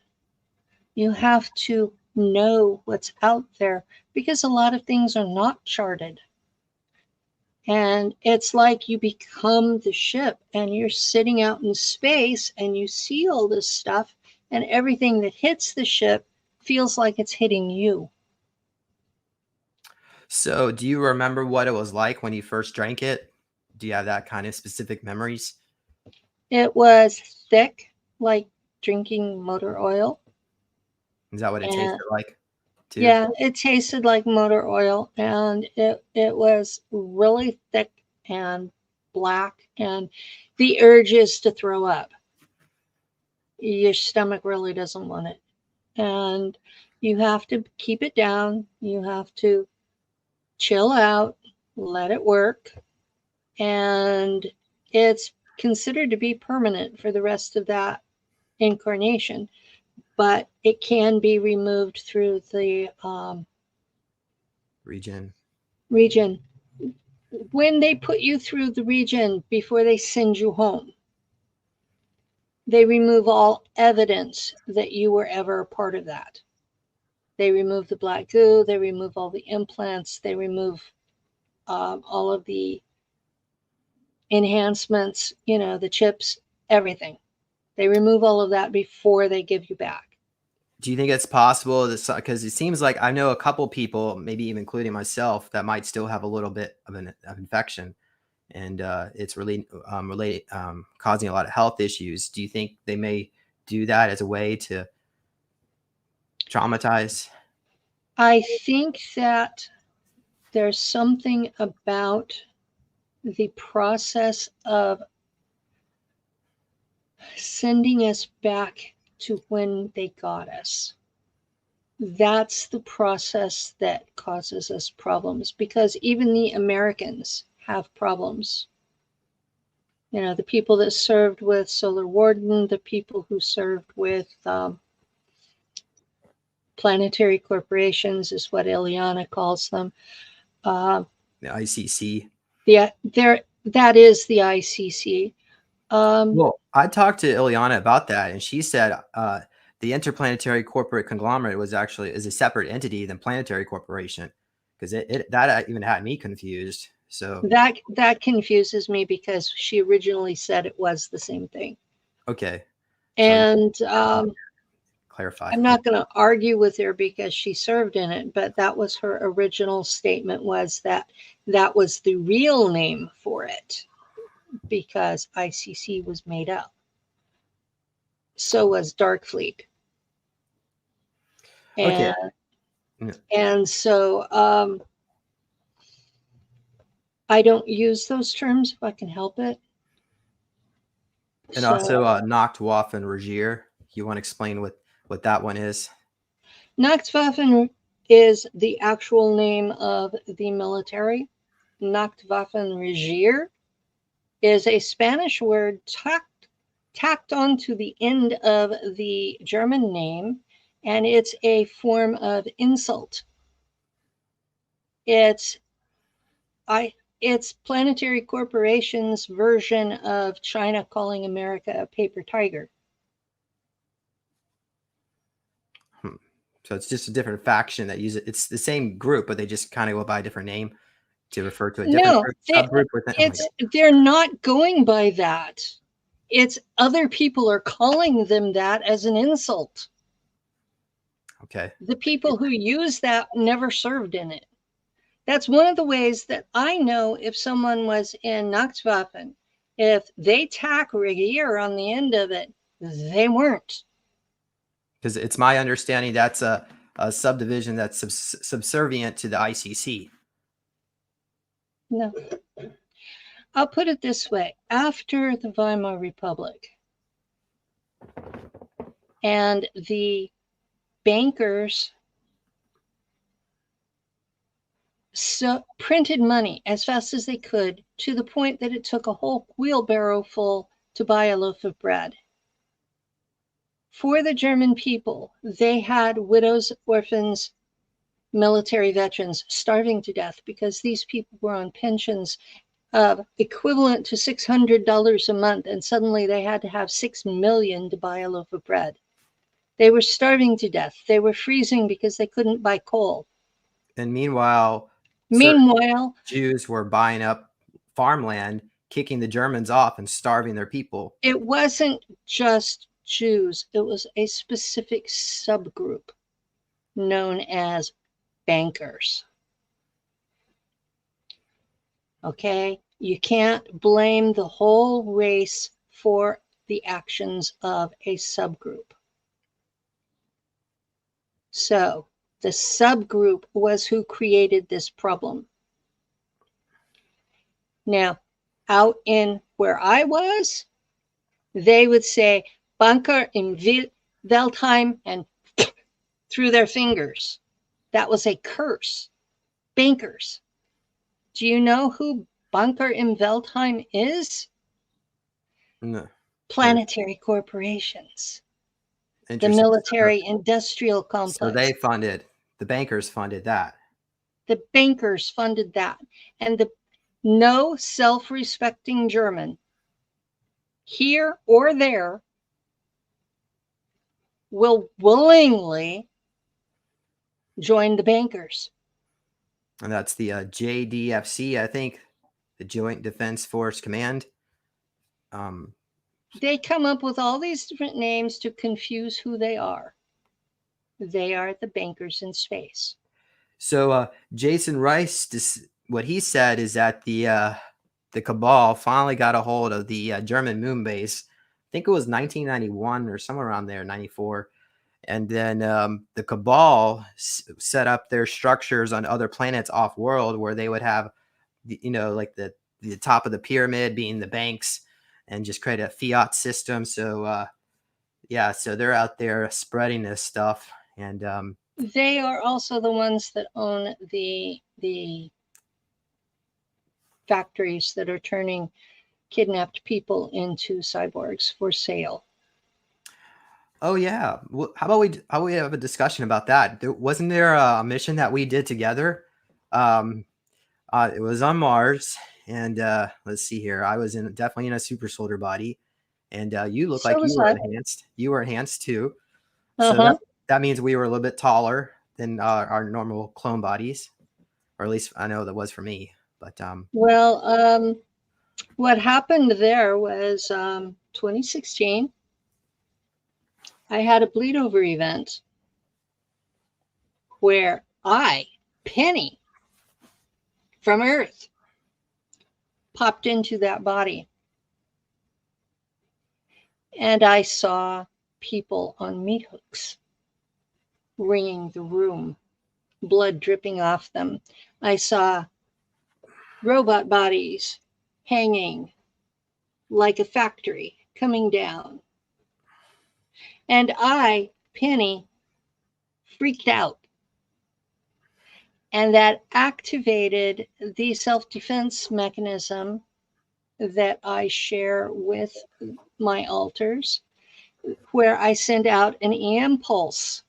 You have to know what's out there because a lot of things are not charted. And it's like you become the ship and you're sitting out in space and you see all this stuff and everything that hits the ship feels like it's hitting you. So do you remember what it was like when you first drank it? Do you have that kind of specific memories? It was thick, like drinking motor oil. Is that what it tasted like? Too? Yeah, it tasted like motor oil, and it was really thick and black, and the urge is to throw up. Your stomach really doesn't want it, and you have to keep it down. You have to chill out, let it work, and it's considered to be permanent for the rest of that incarnation, but it can be removed through the regen. Region. When they put you through the region before they send you home, they remove all evidence that you were ever a part of that. They remove the black goo, they remove all the implants, they remove all of the enhancements, you know, the chips, everything. They remove all of that before they give you back. Do you think it's possible that, because it seems like I know a couple people, maybe even including myself, that might still have a little bit of an infection, and it's really causing a lot of health issues. Do you think they may do that as a way to traumatize? I think that there's something about the process of sending us back to when they got us. That's the process that causes us problems, because even the Americans have problems. You know, the people that served with Solar Warden, the people who served with planetary corporations is what Ileana calls them. The ICC. That is the ICC. Well, I talked to Ileana about that, and she said the Interplanetary Corporate Conglomerate is a separate entity than Planetary Corporation, because that even had me confused. So that confuses me, because she originally said it was the same thing. okay, And clarify. I'm not going to argue with her because she served in it, but that was her original statement, was that that was the real name for it, because ICC was made up. So was Darkfleet. And, okay. And so I don't use those terms if I can help it. And also Nacht Waffen Regier. You want to explain what that one is? Nacht Waffen is the actual name of the military. Nacht Waffen Regier is a Spanish word tacked onto the end of the German name, and it's a form of insult. It's Planetary Corporation's version of China calling America a paper tiger. So it's just a different faction that use it. It's the same group, but they just kind of go by a different name to refer to a different subgroup within. They're not going by that. It's other people are calling them that as an insult. Okay. The people who use that never served in it. That's one of the ways that I know if someone was in Nacht Waffen. If they tack Regier on the end of it, they weren't. Because it's my understanding that's a subdivision that's subservient to the ICC. No. I'll put it this way. After the Weimar Republic and the bankers printed money as fast as they could, to the point that it took a whole wheelbarrow full to buy a loaf of bread. For the German people, they had widows, orphans, military veterans starving to death because these people were on pensions equivalent to $600 a month, and suddenly they had to have $6 million to buy a loaf of bread. They were starving to death. They were freezing because they couldn't buy coal. And meanwhile, Jews were buying up farmland, kicking the Germans off, and starving their people. It wasn't just Jews. It was a specific subgroup known as bankers. Okay? You can't blame the whole race for the actions of a subgroup. So the subgroup was who created this problem. Now, out in where I was, they would say Bunker in Weltheim and through their fingers. That was a curse. Bankers. Do you know who Bunker in Weltheim is? No. Planetary corporations. The military industrial complex. So the bankers funded that. The bankers funded that. And no self-respecting German, here or there, will willingly join the bankers. And that's the JDFC, I think, the Joint Defense Force Command. They come up with all these different names to confuse who they are. They are the bankers in space. So Jason Rice, what he said is that the cabal finally got a hold of the German moon base. I think it was 1991 or somewhere around there, 94. And then the cabal set up their structures on other planets off world where they would have, like the top of the pyramid being the banks, and just create a fiat system. So so they're out there spreading this stuff. And they are also the ones that own the factories that are turning kidnapped people into cyborgs for sale. Oh yeah. Well, how about we have a discussion about that? Wasn't there a mission that we did together? It was on Mars, and let's see here. I was definitely in a super soldier body, and you look like you were enhanced. You were enhanced too. So that means we were a little bit taller than our normal clone bodies, or at least I know that was for me. But what happened there was 2016. I had a bleed over event where Penny, from Earth, popped into that body. And I saw people on meat hooks ringing the room, blood dripping off them. I saw robot bodies hanging like a factory coming down. And Penny, freaked out. And that activated the self-defense mechanism that I share with my alters, where I send out an EM pulse.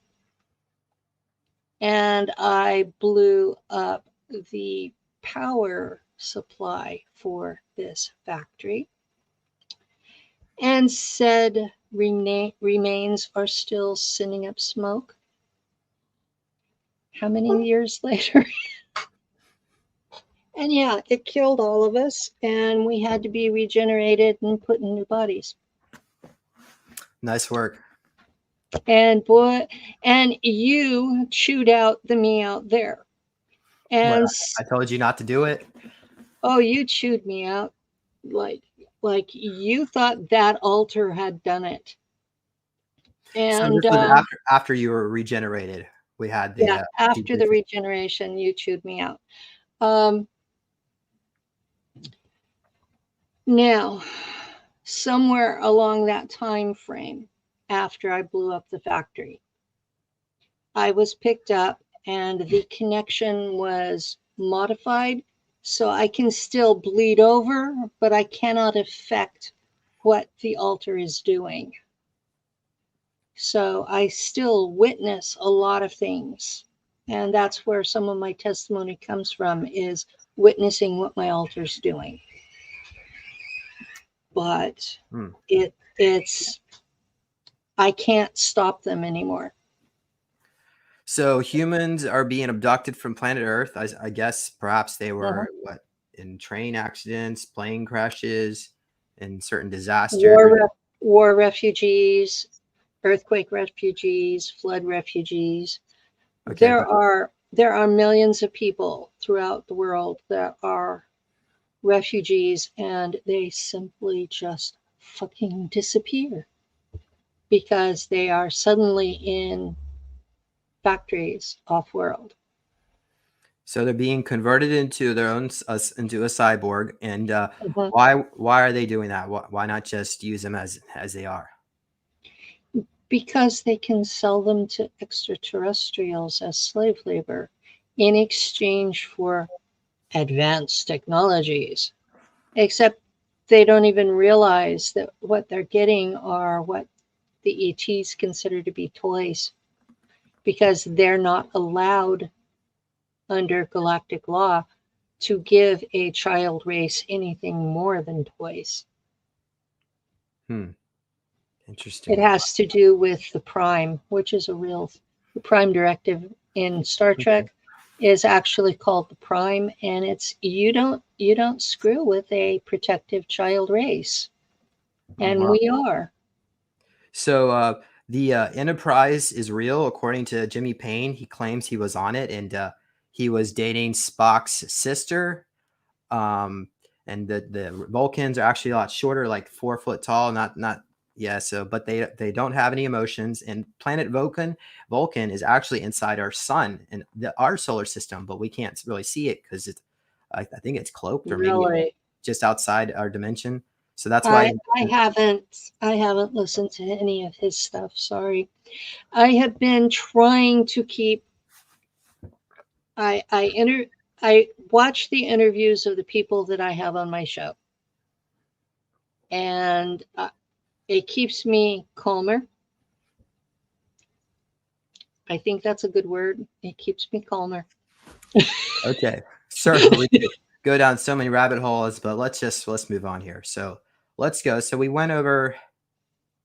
And I blew up the power supply for this factory, and said remains are still sending up smoke. How many years later? And yeah, it killed all of us, and we had to be regenerated and put in new bodies. Nice work. And you chewed out the me out there. And I told you not to do it. Oh, you chewed me out like you thought that altar had done it. And so this was after you were regenerated. We had the after the regeneration, you chewed me out. Now, somewhere along that time frame, after I blew up the factory, I was picked up and the connection was modified, so I can still bleed over, but I cannot affect what the altar is doing. So I still witness a lot of things. And that's where some of my testimony comes from, is witnessing what my altar's doing. But it's I can't stop them anymore. So humans are being abducted from planet Earth. I guess perhaps they were in train accidents, plane crashes, in certain disasters. War refugees, earthquake refugees, flood refugees. Okay, there are millions of people throughout the world that are refugees, and they simply just fucking disappear because they are suddenly in factories off-world. So they're being converted into their own into a cyborg, and why are they doing that? Why not just use them as they are? Because they can sell them to extraterrestrials as slave labor in exchange for advanced technologies. Except they don't even realize that what they're getting are what the ETs consider to be toys, because they're not allowed under galactic law to give a child race anything more than toys. Interesting. It has to do with the Prime, which is the Prime directive in Star Trek is actually called the Prime, and it's you don't screw with a protective child race, and Wow. we are. So the Enterprise is real, according to Jimmy Payne. He claims he was on it, and he was dating Spock's sister. And the Vulcans are actually a lot shorter, like 4 foot tall. But they don't have any emotions. And planet Vulcan is actually inside our sun and our solar system, but we can't really see it because I think it's cloaked or maybe Really, just outside our dimension. So that's why I haven't listened to any of his stuff. Sorry, I have been trying to keep. I watch the interviews of the people that I have on my show, and it keeps me calmer. I think that's a good word. It keeps me calmer. Okay, sir, we could go down so many rabbit holes, but let's move on here. So let's go. So we went over.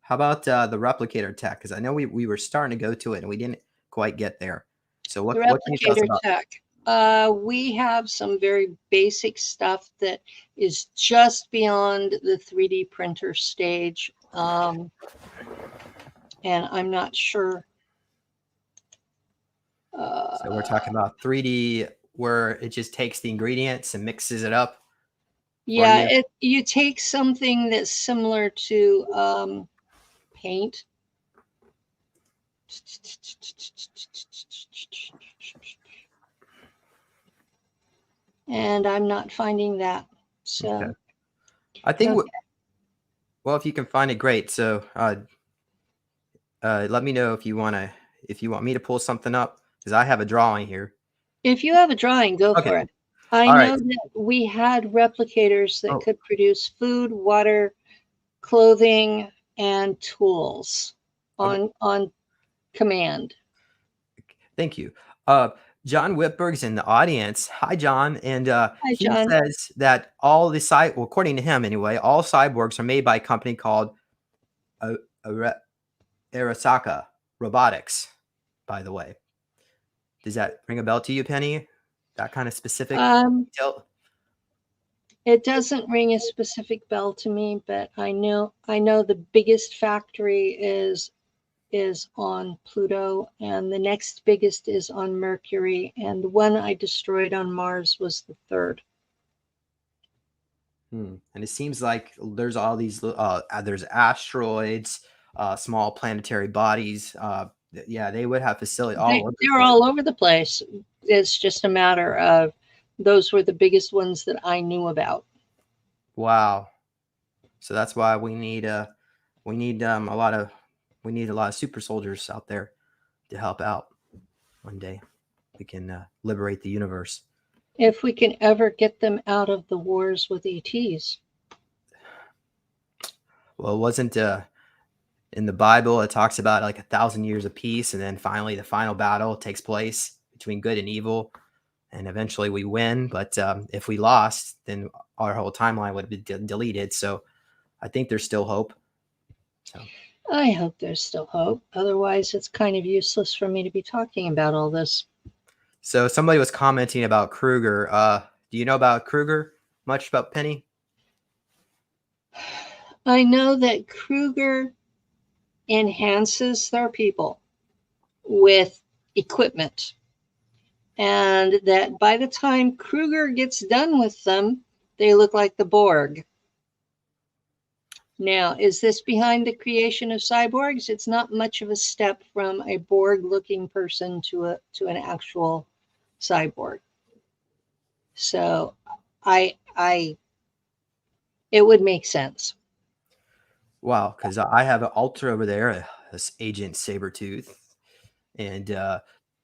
How about the replicator tech? Because I know we were starting to go to it and we didn't quite get there. So what can you tell us Replicator about? tech. We have some very basic stuff that is just beyond the 3D printer stage. And I'm not sure. So we're talking about 3D where it just takes the ingredients and mixes it up. Yeah, you take something that's similar to paint. And I'm not finding that. So okay. I think well, if you can find it, great. So let me know if you want me to pull something up because I have a drawing here. If you have a drawing, go for it. I know that we had replicators that could produce food, water, clothing, and tools on command. Thank you. John Whitberg's in the audience. Hi, John. And he John. says that all the according to him anyway, all cyborgs are made by a company called Arasaka Robotics, by the way. Does that ring a bell to you, Penny? That kind of specific detail? It doesn't ring a specific bell to me, but I know the biggest factory is on Pluto, and the next biggest is on Mercury, and the one I destroyed on Mars was the third. And it seems like there's all these there's asteroids, small planetary bodies. Yeah, they would have facility They're all over the place. It's just a matter of those were the biggest ones that I knew about. Wow. So that's why we need a lot of super soldiers out there to help out. One day we can liberate the universe. If we can ever get them out of the wars with ETs. Well, it wasn't in the Bible, it talks about like 1,000 years of peace, and then finally the final battle takes place between good and evil, and eventually we win. But if we lost, then our whole timeline would be deleted. So I think there's still hope. So I hope there's still hope. Otherwise, it's kind of useless for me to be talking about all this. So somebody was commenting about Kruger. Do you know about Kruger? Much about Penny? I know that Kruger enhances their people with equipment, and that by the time Kruger gets done with them, they look like the Borg. Now, is this behind the creation of cyborgs? It's not much of a step from a Borg-looking person to an actual cyborg. So, it would make sense. Wow, because I have an altar over there, this Agent Sabretooth, and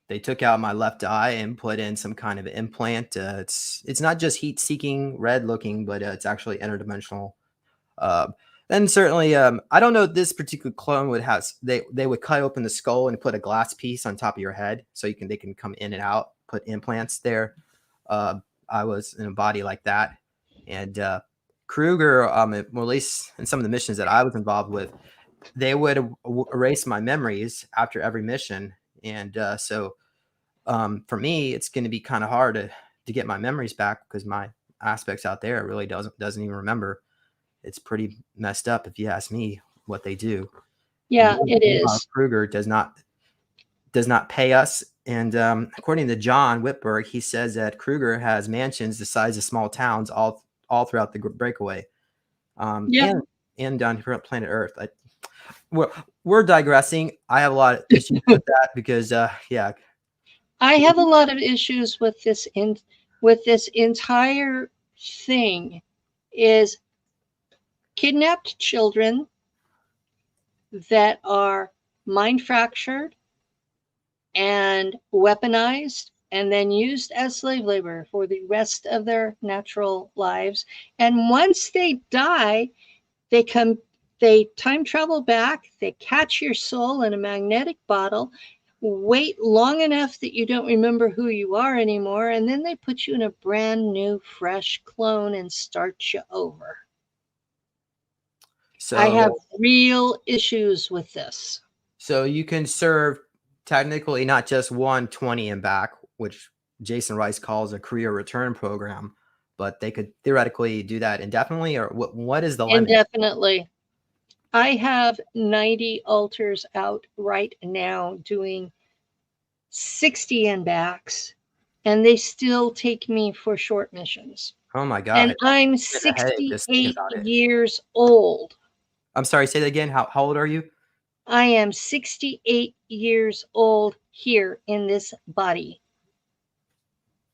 they took out my left eye and put in some kind of implant. It's not just heat-seeking, red-looking, but it's actually interdimensional. And certainly, I don't know if this particular clone would have. They would cut open the skull and put a glass piece on top of your head, so they can come in and out. put implants there. I was in a body like that, and Kruger, at least in some of the missions that I was involved with, they would erase my memories after every mission, and so for me, it's going to be kind of hard to get my memories back because my aspects out there really doesn't even remember. It's pretty messed up if you ask me what they do. Yeah, And it is. Kruger does not pay us. And according to John Whitberg, he says that Kruger has mansions the size of small towns all throughout the breakaway, Yeah. and on planet Earth. We're digressing. I have a lot of issues with that because, yeah. I have a lot of issues with this entire thing is kidnapped children that are mind fractured and weaponized and then used as slave labor for the rest of their natural lives. And once they die, they time travel back, they catch your soul in a magnetic bottle, wait long enough that you don't remember who you are anymore, and then they put you in a brand new, fresh clone and start you over. So I have real issues with this. So you can serve technically not just 120 and back, which Jason Rice calls a career return program, but they could theoretically do that indefinitely, or what is the limit? Indefinitely. I have 90 alters out right now doing 60 and backs, and they still take me for short missions. Oh my God. And I'm Just thinking 68 about it. years old. I'm sorry, say that again. How old are you? I am 68 years old here in this body.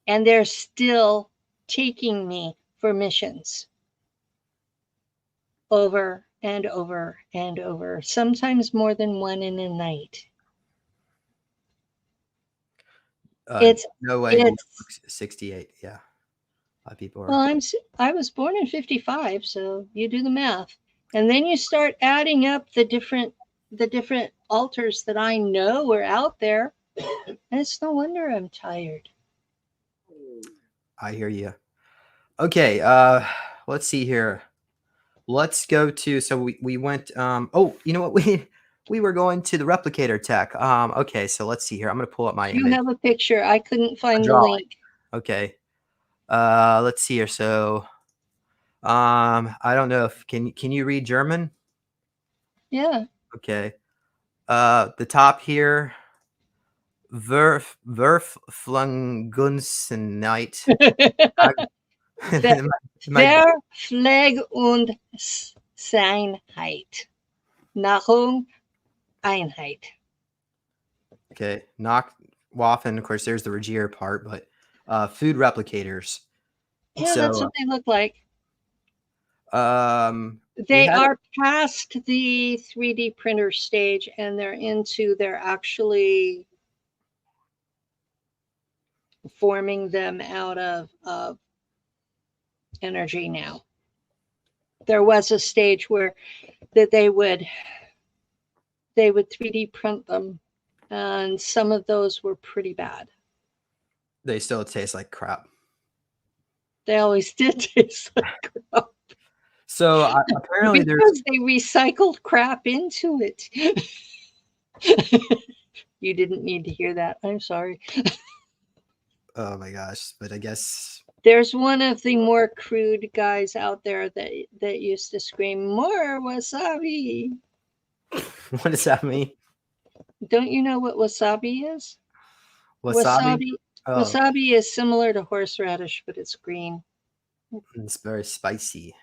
And they're still taking me for missions over and over and over, sometimes more than one in a night. It's no way. it's 68. Yeah. A lot of people are. well, I was born in 55, so you do the math. And then you start adding up the different altars that I know are out there. And it's no wonder I'm tired. I hear you. Okay, let's see here. Let's go to, so we went, oh, you know what, we were going to the replicator tech. Okay, so let's see here. I'm gonna pull up my You image. have a picture. I couldn't find the drawing. link. Okay. Let's see here. So I don't know if can you read German? Yeah. Okay. The top here, Verflungunsenheit. Der Flag und Seinheit. Nahrung, Einheit. Okay. Nacht Waffen, of course, there's the Regier part, but food replicators. Yeah, that's what they look like. They are past the 3D printer stage and they're actually forming them out of energy now. There was a stage where that they would 3D print them, and some of those were pretty bad. They still taste like crap. They always did taste like crap. So apparently because they recycled crap into it. You didn't need to hear that. I'm sorry. Oh my gosh, but I guess there's one of the more crude guys out there that used to scream, "More wasabi." What does that mean? Don't you know what wasabi is? Wasabi? Wasabi is similar to horseradish, but it's green. It's very spicy.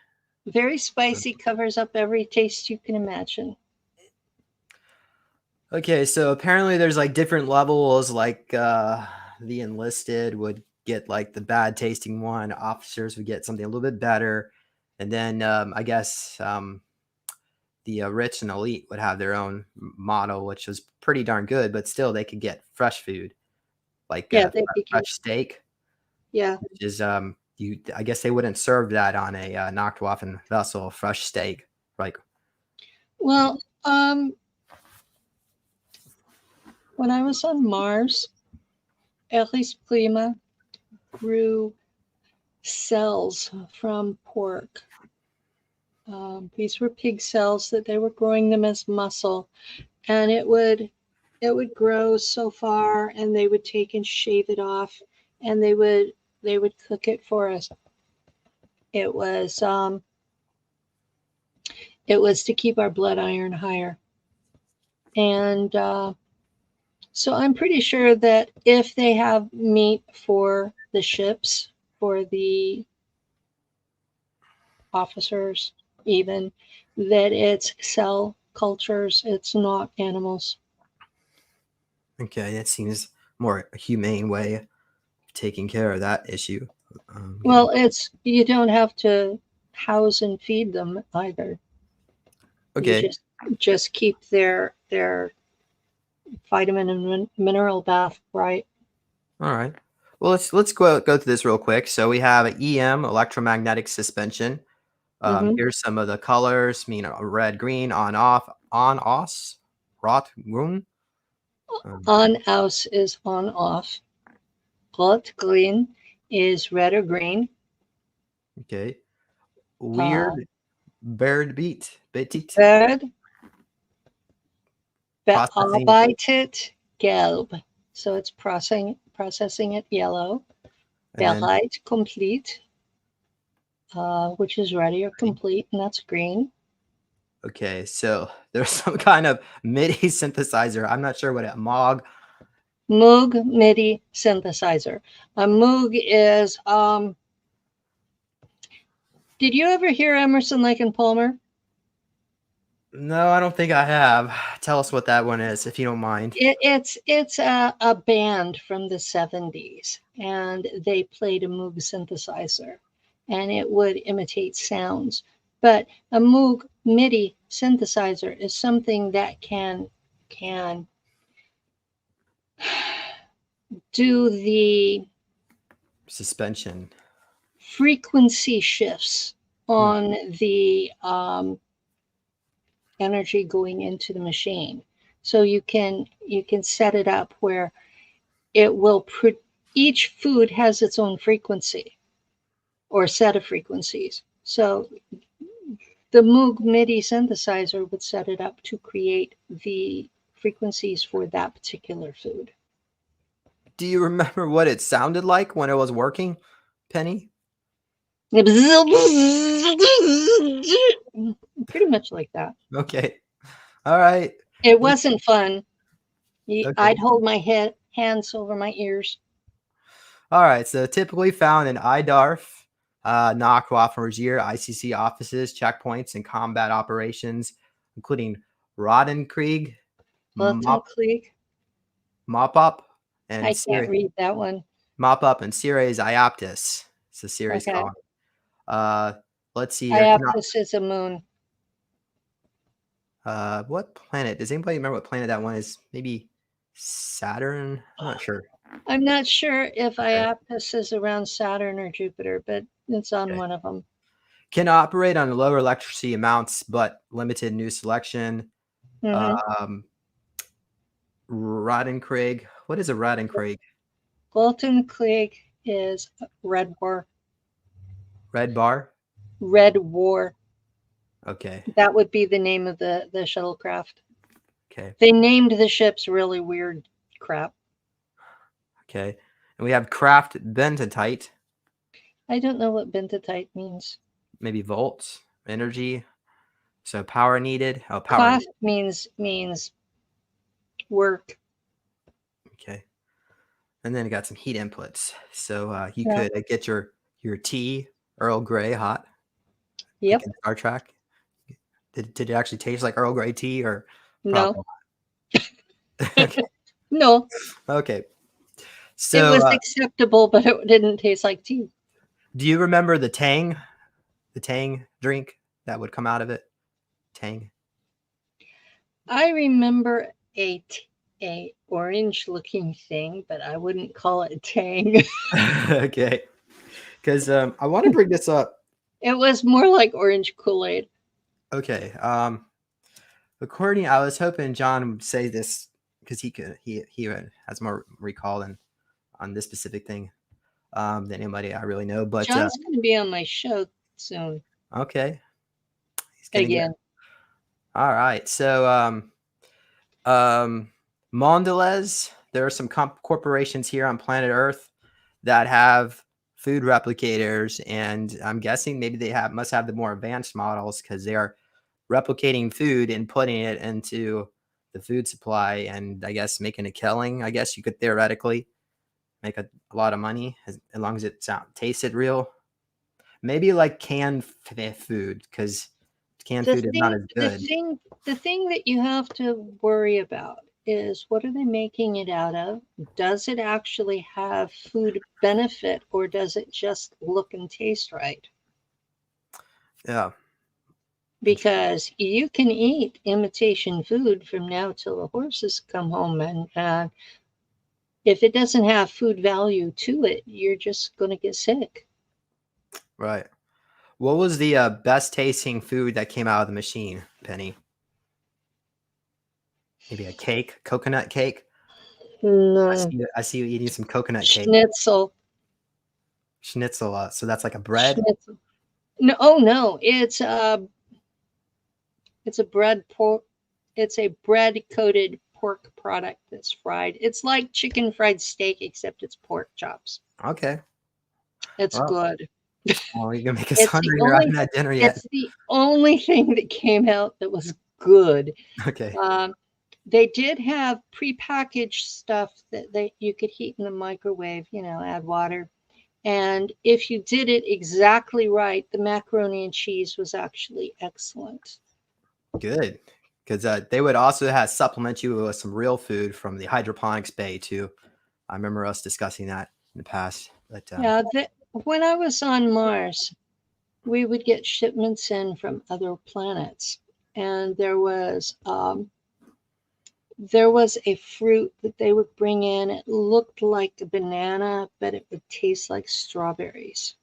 Very spicy, covers up every taste you can imagine. Okay, so apparently there's like different levels, like the enlisted would get like the bad tasting one, officers would get something a little bit better, and then I guess the rich and elite would have their own model, which was pretty darn good, but still they could get fresh food, like fresh steak. Yeah, which is I guess they wouldn't serve that on a Nacht Waffen vessel, fresh steak, like. Well, when I was on Mars, Aries Prima grew cells from pork. These were pig cells that they were growing them as muscle, and it would grow so far, and they would take and shave it off, and they would cook it for us. It was to keep our blood iron higher, and so I'm pretty sure that if they have meat for the ships, for the officers, even, that it's cell cultures, it's not animals. Okay, that seems more a humane way of taking care of that issue. Well, it's, you don't have to house and feed them either. Okay. You just keep their vitamin and mineral bath right. All right. Well, let's go through this real quick. So we have an EM, electromagnetic suspension. Here's some of the colors: red, green, on, off, on, os, rot, grün. On aus is on off. Rot green is red or green. Okay. Weird bird beat. Betit. Bird Processing. bearbeitet gelb. So it's processing it yellow. And then, Bereit complete, which is ready or complete, and that's green. okay, so there's some kind of MIDI synthesizer. I'm not sure what it Moog. Moog MIDI synthesizer. A Moog is, did you ever hear Emerson, Lake and Palmer? No, I don't think I have. Tell us what that one is, if you don't mind. It's a band from the 70s, and they played a Moog synthesizer, and it would imitate sounds. But a Moog MIDI synthesizer is something that can do the Suspension. frequency shifts on the energy going into the machine. So you can set it up where it will each food has its own frequency or set of frequencies. So the Moog MIDI synthesizer would set it up to create the frequencies for that particular food. Do you remember what it sounded like when it was working, Penny? Pretty much like that. Okay. All right. It wasn't fun. Okay. I'd hold my hands over my ears. All right. So typically found in IDARF, Nacht Waffen, ICC offices, checkpoints, and combat operations, including Rodenkrieg, Mop-Up, and I can't read that one. Mop-Up and Ceres Iaptis. It's a series called. Let's see here. Iaptis is a moon. What planet? Does anybody remember what planet that one is? Maybe Saturn? I'm not sure. I'm not sure if Iaptis is around Saturn or Jupiter, but it's on one of them. Can operate on lower electricity amounts, but limited new selection. Rodenkrieg. What is a Rodenkrieg? Rodenkrieg is Red War. Red Bar? Red War. Okay. That would be the name of the shuttlecraft. Okay. They named the ships really weird crap. Okay. And we have Kraft Bentatite. I don't know what bentatite means. Maybe volts, energy. So power needed. Oh, power. Kraft means work. Okay. And then it got some heat inputs. So you could get your tea, Earl Grey, hot. Yep. Like in Star Trek. Did it actually taste like Earl Grey tea or? No. Okay. No. Okay. So it was acceptable, but it didn't taste like tea. Do you remember the Tang drink that would come out of it? Tang. I remember a orange-looking thing, but I wouldn't call it Tang. Okay. Because I want to bring this up. It was more like orange Kool-Aid. Okay. According, I was hoping John would say this because he has more recall than on this specific thing than anybody I really know. But John's going to be on my show soon okay, he's gonna again. All right, so Mondelez. There are some corporations here on planet Earth that have food replicators, and I'm guessing maybe they must have the more advanced models because they are replicating food and putting it into the food supply, and I guess making a killing. I guess you could theoretically make a lot of money as long as it tasted real. Maybe like canned food, because canned food is not as good. The thing that you have to worry about is, what are they making it out of? Does it actually have food benefit, or does it just look and taste right? Yeah. Because you can eat imitation food from now till the horses come home, and if it doesn't have food value to it, you're just going to get sick. Right. What was the best tasting food that came out of the machine, Penny? Maybe a cake, coconut cake. No. I see you eating some coconut cake. Schnitzel. Schnitzel. So that's like a bread. Schnitzel. No, oh no, it's a bread pork. It's a bread coated pork product that's fried. It's like chicken fried steak, except it's pork chops. Okay. It's good. Well, you're gonna make us hungry. We're not at dinner yet. It's the only thing that came out that was good. Okay. They did have prepackaged stuff that you could heat in the microwave. Add water, and if you did it exactly right, the macaroni and cheese was actually excellent. Good, because they would also supplement you with some real food from the hydroponics bay too. I remember us discussing that in the past. But yeah, when I was on Mars, we would get shipments in from other planets, and there was a fruit that they would bring in. It looked like a banana, but it would taste like strawberries.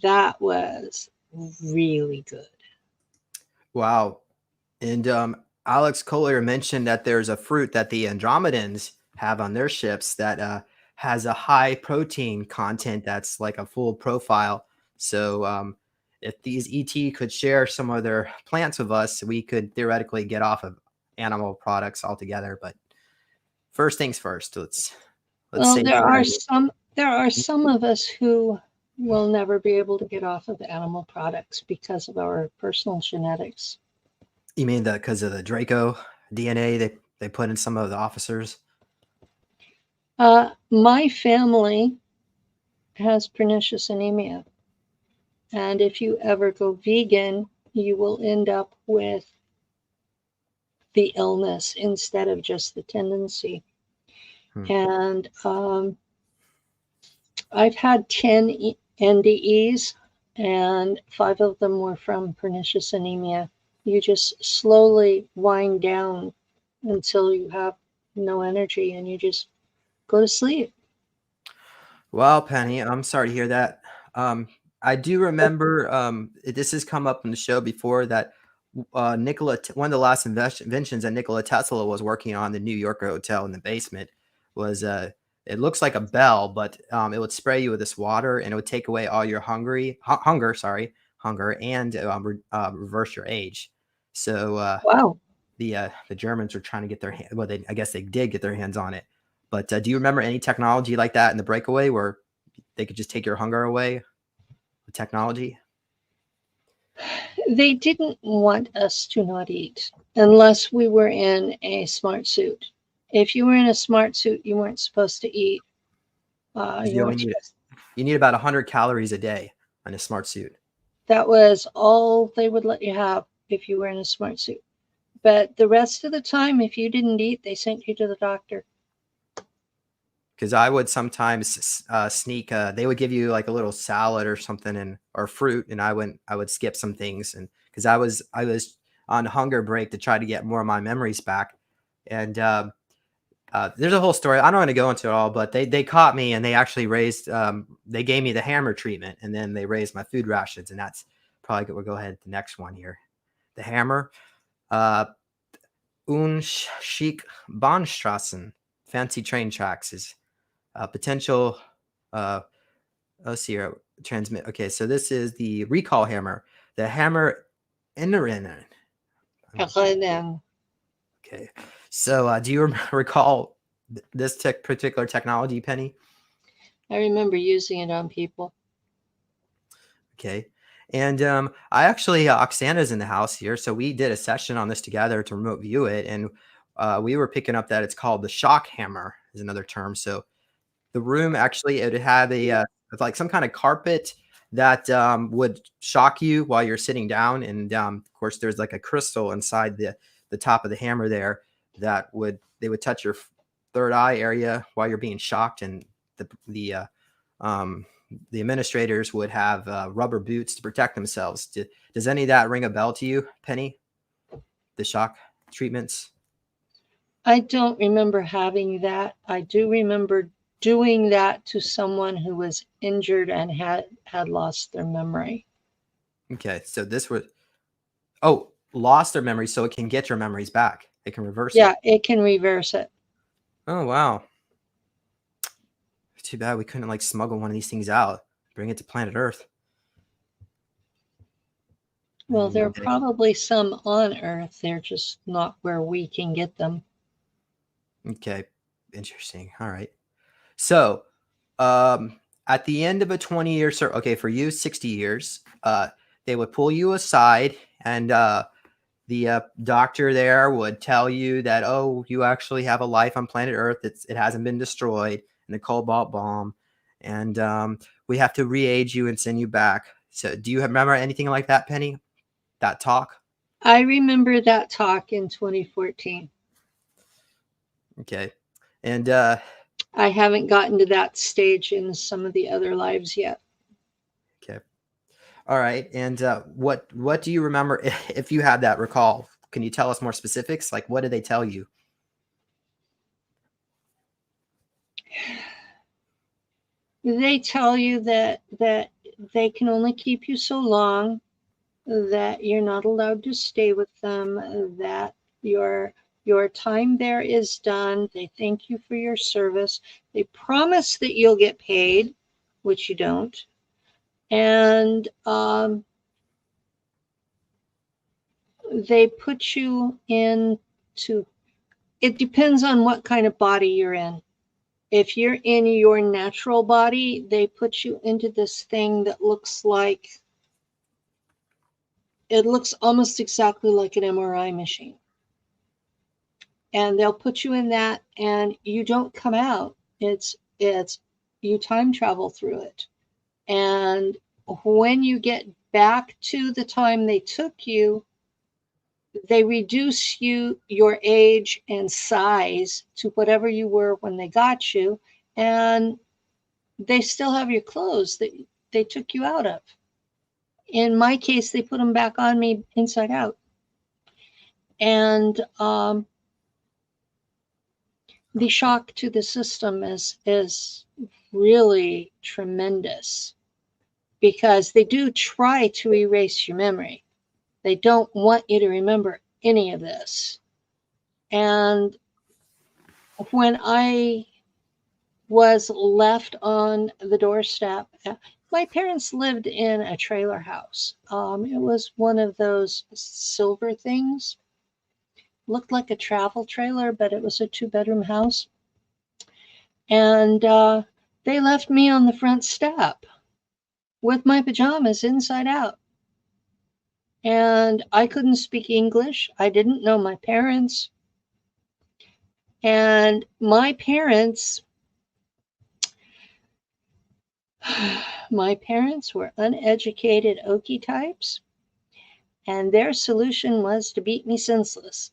That was really good. Wow. And Alex Collier mentioned that there's a fruit that the Andromedans have on their ships that has a high protein content that's like a full profile. So if these ET could share some of their plants with us, we could theoretically get off of animal products altogether. But first things first, let's Well, say there are some of us who will never be able to get off of animal products because of our personal genetics. You mean because of the Draco DNA they put in some of the officers? My family has pernicious anemia, and if you ever go vegan, you will end up with the illness instead of just the tendency. And I've had 10 NDEs, and 5 of them were from pernicious anemia. You just slowly wind down until you have no energy, and you just go to sleep. Well, Penny, I'm sorry to hear that. I do remember this has come up in the show before that one of the last inventions that Nikola Tesla was working on, the New Yorker hotel in the basement, was it looks like a bell, but it would spray you with this water, and it would take away all your hunger, and reverse your age. So wow, the Germans were trying to get their I guess they did get their hands on it. But do you remember any technology like that in the breakaway where they could just take your hunger away with technology? They didn't want us to not eat unless we were in a smart suit. If you were in a smart suit, you weren't supposed to eat. You need about 100 calories a day in a smart suit. That was all they would let you have if you were in a smart suit. But the rest of the time, if you didn't eat, they sent you to the doctor. Because I would sometimes sneak. They would give you like a little salad or something, or fruit, and I would skip some things, and because I was on hunger break to try to get more of my memories back. And there's a whole story. I don't want to go into it all, but they caught me, and they actually they gave me the hammer treatment, and then they raised my food rations, and that's probably good. We'll go ahead to the next one here. The hammer. Unschick Bahnstraßen, fancy train tracks, is potential. Let's see here. Transmit. Okay, so this is the recall hammer. The hammer Inneren. Okay. So do you recall this particular technology, Penny? I remember using it on people. Okay. And I actually, Oksana's in the house here. So we did a session on this together to remote view it. And we were picking up that it's called the shock hammer is another term. So the room actually, it would have a like some kind of carpet that would shock you while you're sitting down. And of course, there's like a crystal inside the top of the hammer there that they would touch your third eye area while you're being shocked. And the administrators would have rubber boots to protect themselves. Does any of that ring a bell to you, Penny? The shock treatments? I don't remember having that. I do remember doing that to someone who was injured and had lost their memory. Okay, so this was, lost their memory, so it can get your memories back. It can reverse it. Yeah, it can reverse it. Oh, wow. Too bad we couldn't like smuggle one of these things out, bring it to planet Earth. Well, there are probably some on Earth. They're just not where we can get them. Okay, interesting. All right. So, at the end of a 20-year service, okay, for you, 60 years, they would pull you aside, and the doctor there would tell you that, oh, you actually have a life on planet Earth. It hasn't been destroyed in the cobalt bomb, and we have to re-age you and send you back. So, do you remember anything like that, Penny? That talk? I remember that talk in 2014. Okay, and I haven't gotten to that stage in some of the other lives yet. okay. All right. And what do you remember if you had that recall? Can you tell us more specifics? Like, what did they tell you? They tell you that they can only keep you so long, that you're not allowed to stay with them, that your time there is done. They thank you for your service. They promise that you'll get paid, which you don't. And they put you into, it depends on what kind of body you're in. If you're in your natural body, they put you into this thing that looks like, it looks almost exactly like an MRI machine. And they'll put you in that, and you don't come out. It's you time travel through it. And when you get back to the time they took you, they reduce your age and size to whatever you were when they got you, and they still have your clothes that they took you out of. In my case, they put them back on me inside out. And the shock to the system is really tremendous, because they do try to erase your memory. They don't want you to remember any of this. And when I was left on the doorstep, my parents lived in a trailer house. It was one of those silver things. Looked like a travel trailer, but it was a 2-bedroom house. And they left me on the front step with my pajamas inside out. And I couldn't speak English. I didn't know my parents. And my parents were uneducated Okie types. And their solution was to beat me senseless.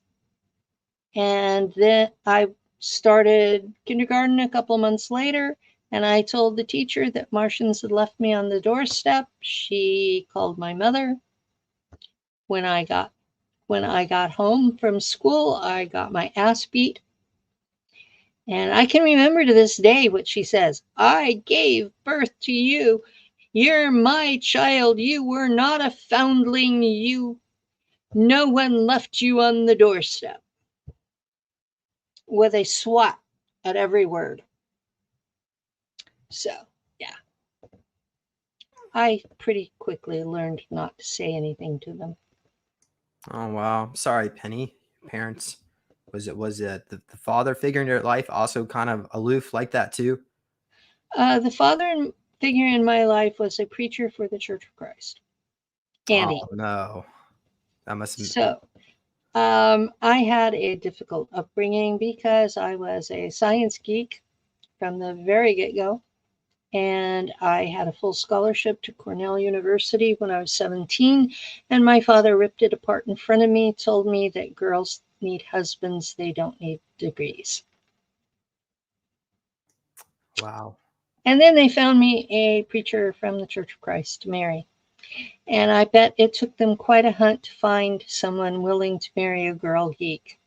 And then I started kindergarten a couple months later, and I told the teacher that Martians had left me on the doorstep. She called my mother. When I got home from school, I got my ass beat. And I can remember to this day what she says: "I gave birth to you. You're my child. You were not a foundling. No one left you on the doorstep." With a swat at every word. So, yeah. I pretty quickly learned not to say anything to them. Oh wow, sorry, Penny. Parents, was it the father figure in your life also kind of aloof like that too? The father figure in my life was a preacher for the Church of Christ. Andy. Oh no, that must. So, I had a difficult upbringing because I was a science geek from the very get-go. And I had a full scholarship to Cornell University when I was 17. And my father ripped it apart in front of me, told me that girls need husbands, they don't need degrees. Wow. And then they found me a preacher from the Church of Christ to marry. And I bet it took them quite a hunt to find someone willing to marry a girl geek.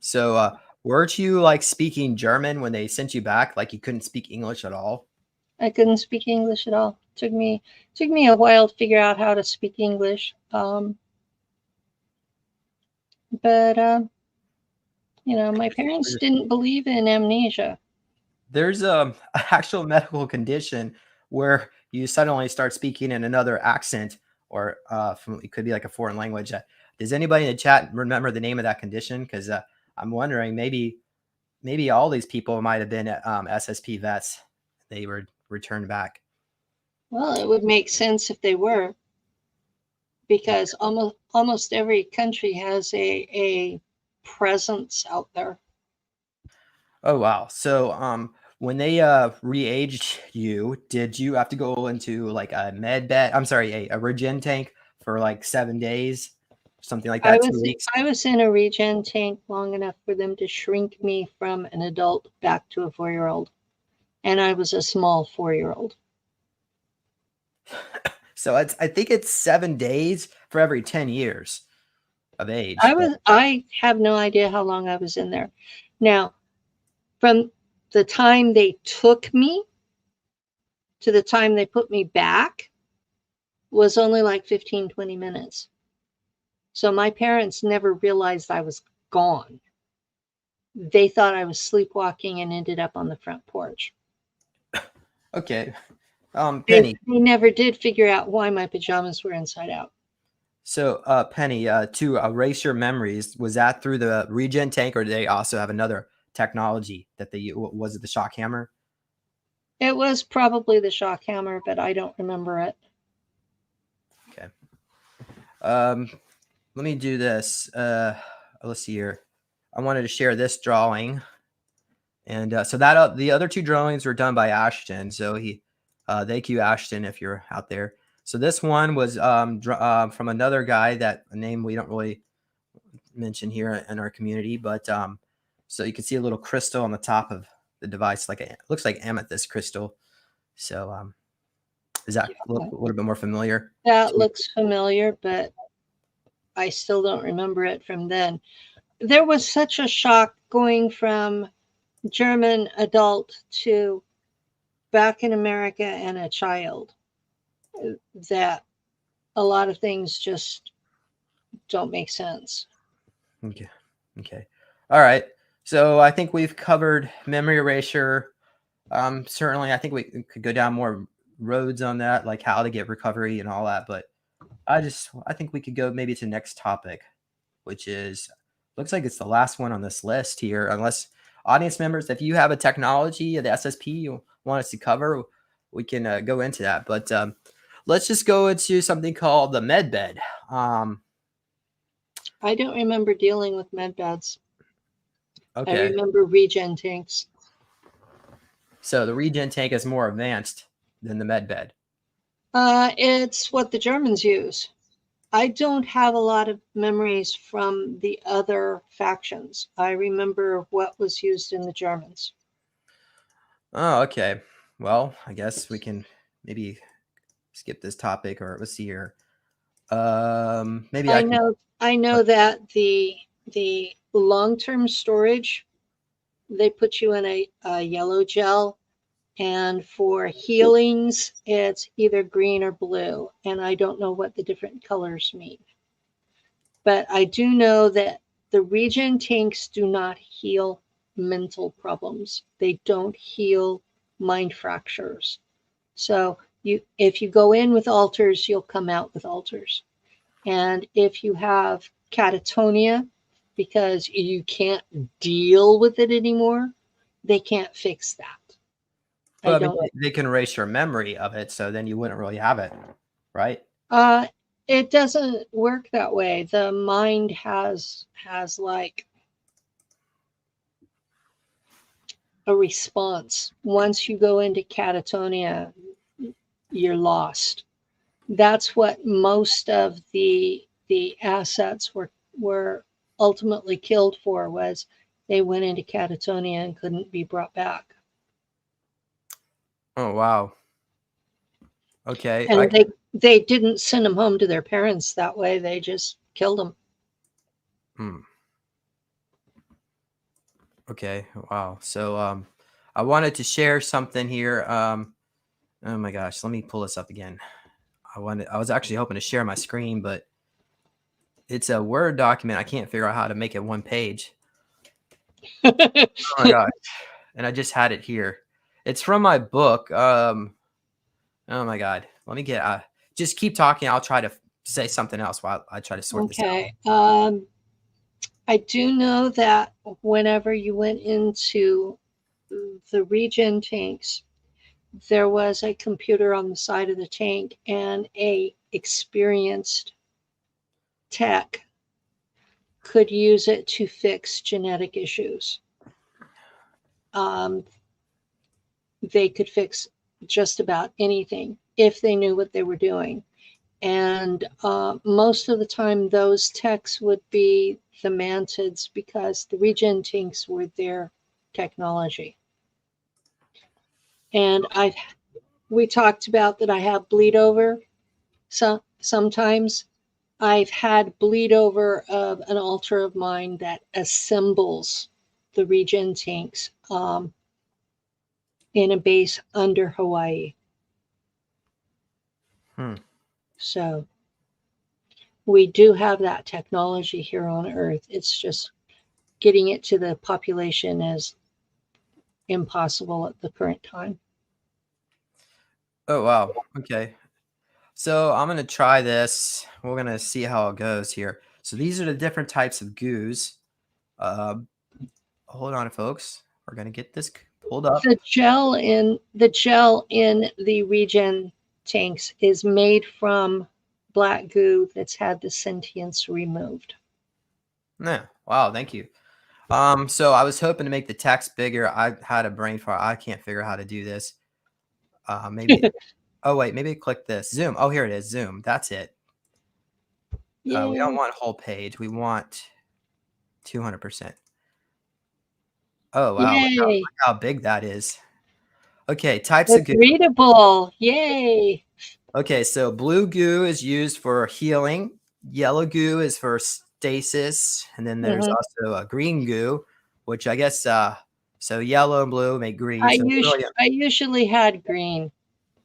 So, weren't you like speaking German when they sent you back? Like you couldn't speak English at all? I couldn't speak English at all. Took me a while to figure out how to speak English. But my parents didn't believe in amnesia. There's a actual medical condition where you suddenly start speaking in another accent, or it could be like a foreign language. Does anybody in the chat remember the name of that condition? Because I'm wondering maybe all these people might have been SSP vets. They were returned back. Well, it would make sense if they were, because almost every country has a presence out there. Oh wow! So when they re-aged you, did you have to go into like a med bed? I'm sorry, a regen tank for like 7 days, something like that, 2 weeks? I was in a regen tank long enough for them to shrink me from an adult back to a 4-year-old, and I was a small 4-year-old. So I think it's 7 days for every 10 years of age. I have no idea how long I was in there. Now, from the time they took me to the time they put me back was only like 15, 20 minutes. So my parents never realized I was gone. They thought I was sleepwalking and ended up on the front porch. Okay. Penny. They never did figure out why my pajamas were inside out. So, Penny, to erase your memories, was that through the regen tank, or did they also have another technology that they was it the shock hammer? It was probably the shock hammer, but I don't remember it. Okay. Let me do this. Let's see here. I wanted to share this drawing, and so that the other two drawings were done by Ashton. So thank you, Ashton, if you're out there. So this one was from another guy that a name we don't really mention here in our community, but so you can see a little crystal on the top of the device, looks like amethyst crystal. So does that look a little bit more familiar? That looks familiar, but I still don't remember it from then. There was such a shock going from German adult to back in America and a child that a lot of things just don't make sense. Okay. All right. So I think we've covered memory erasure. Certainly, I think we could go down more roads on that, like how to get recovery and all that. But I think we could go maybe to the next topic, which is looks like it's the last one on this list here. Unless audience members, if you have a technology, the SSP you want us to cover, we can go into that. But let's just go into something called the med bed. I don't remember dealing with med beds. Okay. I remember regen tanks. So the regen tank is more advanced than the med bed. It's what the Germans use. I don't have a lot of memories from the other factions. I remember what was used in the Germans. Oh, okay. Well, I guess we can maybe skip this topic, or let's see here. Maybe I know that the long-term storage, they put you in a yellow gel, and for healings, it's either green or blue, and I don't know what the different colors mean. But I do know that the regen tanks do not heal mental problems. They don't heal mind fractures. So if you go in with alters, you'll come out with alters. And if you have catatonia because you can't deal with it anymore, they can't fix that. Well, I mean, they can erase your memory of it, so then you wouldn't really have it, right? It doesn't work that way. The mind has like a response. Once you go into catatonia, you're lost. That's what most of the assets were ultimately killed for, was they went into catatonia and couldn't be brought back. Oh, wow. Okay. And they didn't send them home to their parents that way. They just killed them. Okay. Wow. So I wanted to share something here. Oh my gosh, let me pull this up again. I was actually hoping to share my screen, but it's a Word document. I can't figure out how to make it one page. Oh my gosh. And I just had it here. It's from my book. Oh my God. Let me get just keep talking. I'll try to say something else while I try to sort this out. Okay. I do know that whenever you went into the regen tanks, there was a computer on the side of the tank, and a experienced tech could use it to fix genetic issues. They could fix just about anything if they knew what they were doing. And most of the time, those techs would be the mantids, because the regen tanks were their technology. And we talked about that I have bleed over. So sometimes I've had bleed over of an alter of mine that assembles the regen tanks in a base under Hawaii. So we do have that technology here on Earth. It's just getting it to the population is impossible at the current time. Oh, wow. Okay. So I'm going to try this. We're going to see how it goes here. So these are the different types of goos. Hold on, folks. We're going to get this pulled up. The gel in the regen tanks is made from black goo that's had the sentience removed. Yeah. Wow. Thank you. So I was hoping to make the text bigger. I had a brain fart. I can't figure out how to do this. Maybe. Oh, wait. Maybe click this. Zoom. Oh, here it is. Zoom. That's it. We don't want whole page. We want 200%. Oh, wow. Look how big that is. Okay. Types of goo. Readable. Yay. Okay. So blue goo is used for healing. Yellow goo is for stasis. And then there's also a green goo, which I guess, so yellow and blue make green. I usually had green.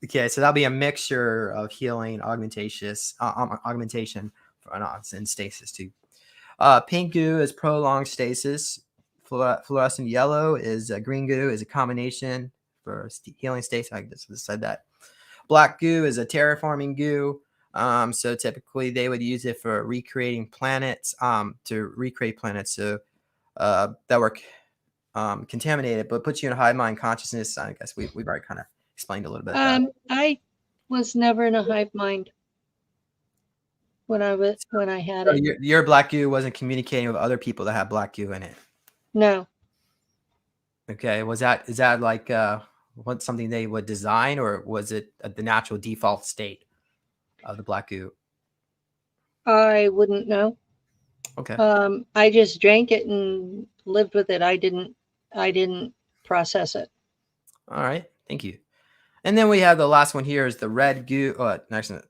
Okay, so that'll be a mixture of healing, augmentation, and stasis too. Pink goo is prolonged stasis. Fluorescent yellow is green goo is a combination for healing stasis. I just said that. Black goo is a terraforming goo. So typically they would use it for recreating planets. To recreate planets so that were contaminated, but puts you in a hive mind consciousness. I guess we've already kind of explained a little bit. I was never in a hive mind when I had it. Your black goo wasn't communicating with other people that had black goo in it. No. Okay, is that like what something they would design, or was it the natural default state of the black goo? I wouldn't know. Okay. I just drank it and lived with it. I didn't process it. All right, thank you. And then we have the last one here is the red goo. The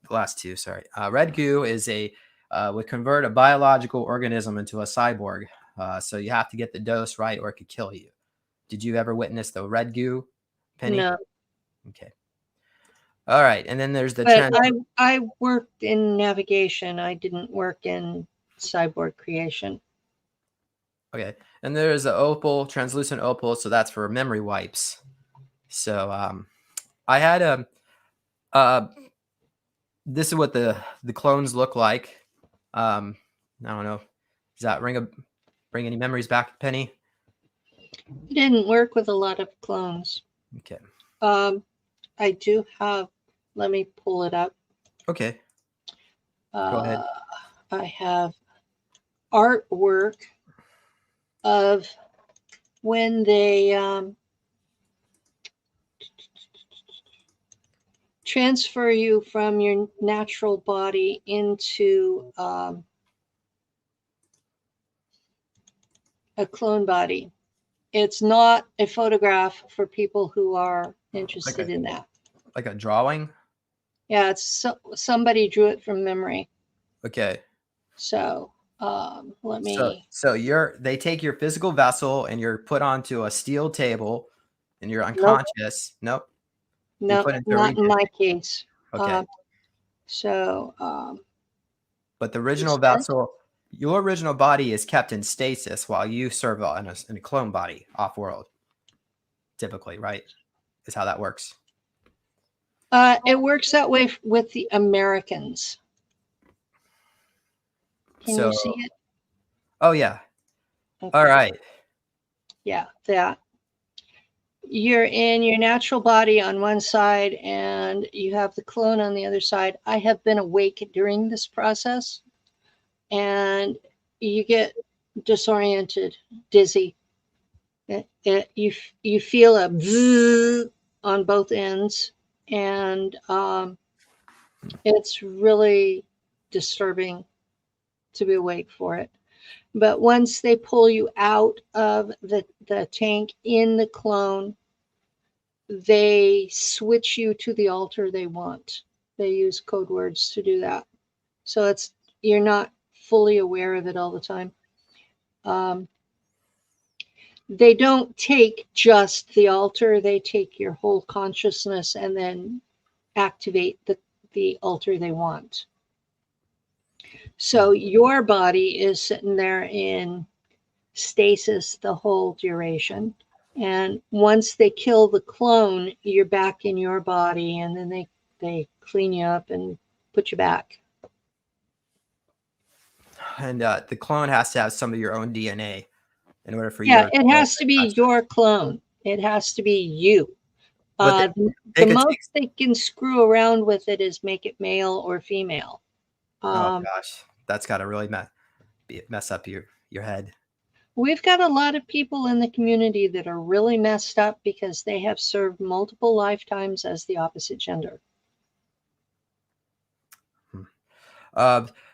last two, sorry. Red goo is would convert a biological organism into a cyborg. So you have to get the dose right, or it could kill you. Did you ever witness the red goo, Penny? No. Okay. All right, and then there's the trend. I worked in navigation. I didn't work in cyborg creation. Okay, and there's an opal, translucent opal, so that's for memory wipes. So I had a uh, this is what the clones look like. I don't know. Does that bring any memories back, Penny? It didn't work with a lot of clones. Okay. I do have, let me pull it up. Okay. Go ahead. I have artwork of when they transfer you from your natural body into a clone body. It's not a photograph for people who are interested in that. Like a drawing? Yeah, it's somebody drew it from memory. Okay. So let me. So they take your physical vessel and you're put onto a steel table and you're unconscious. Nope. No, not in my case. Okay. But the original vessel, your original body is kept in stasis while you serve in a clone body off-world. Typically, right? Is how that works. It works that way with the Americans. Can you see it? Oh, yeah. Okay. All right. Yeah, that. You're in your natural body on one side and you have the clone on the other side. I have been awake during this process and you get disoriented, dizzy. You feel a bzzz on both ends, and it's really disturbing to be awake for it. But once they pull you out of the tank in the clone, they switch you to the altar they want. They use code words to do that. So you're not fully aware of it all the time. They don't take just the altar, they take your whole consciousness and then activate the altar they want. So your body is sitting there in stasis the whole duration. And once they kill the clone, you're back in your body, and then they clean you up and put you back. And the clone has to have some of your own DNA in order for you. Yeah, it has to be your clone. It has to be you. The most they can screw around with it is make it male or female. Oh gosh, that's got to really mess up your head. We've got a lot of people in the community that are really messed up because they have served multiple lifetimes as the opposite gender.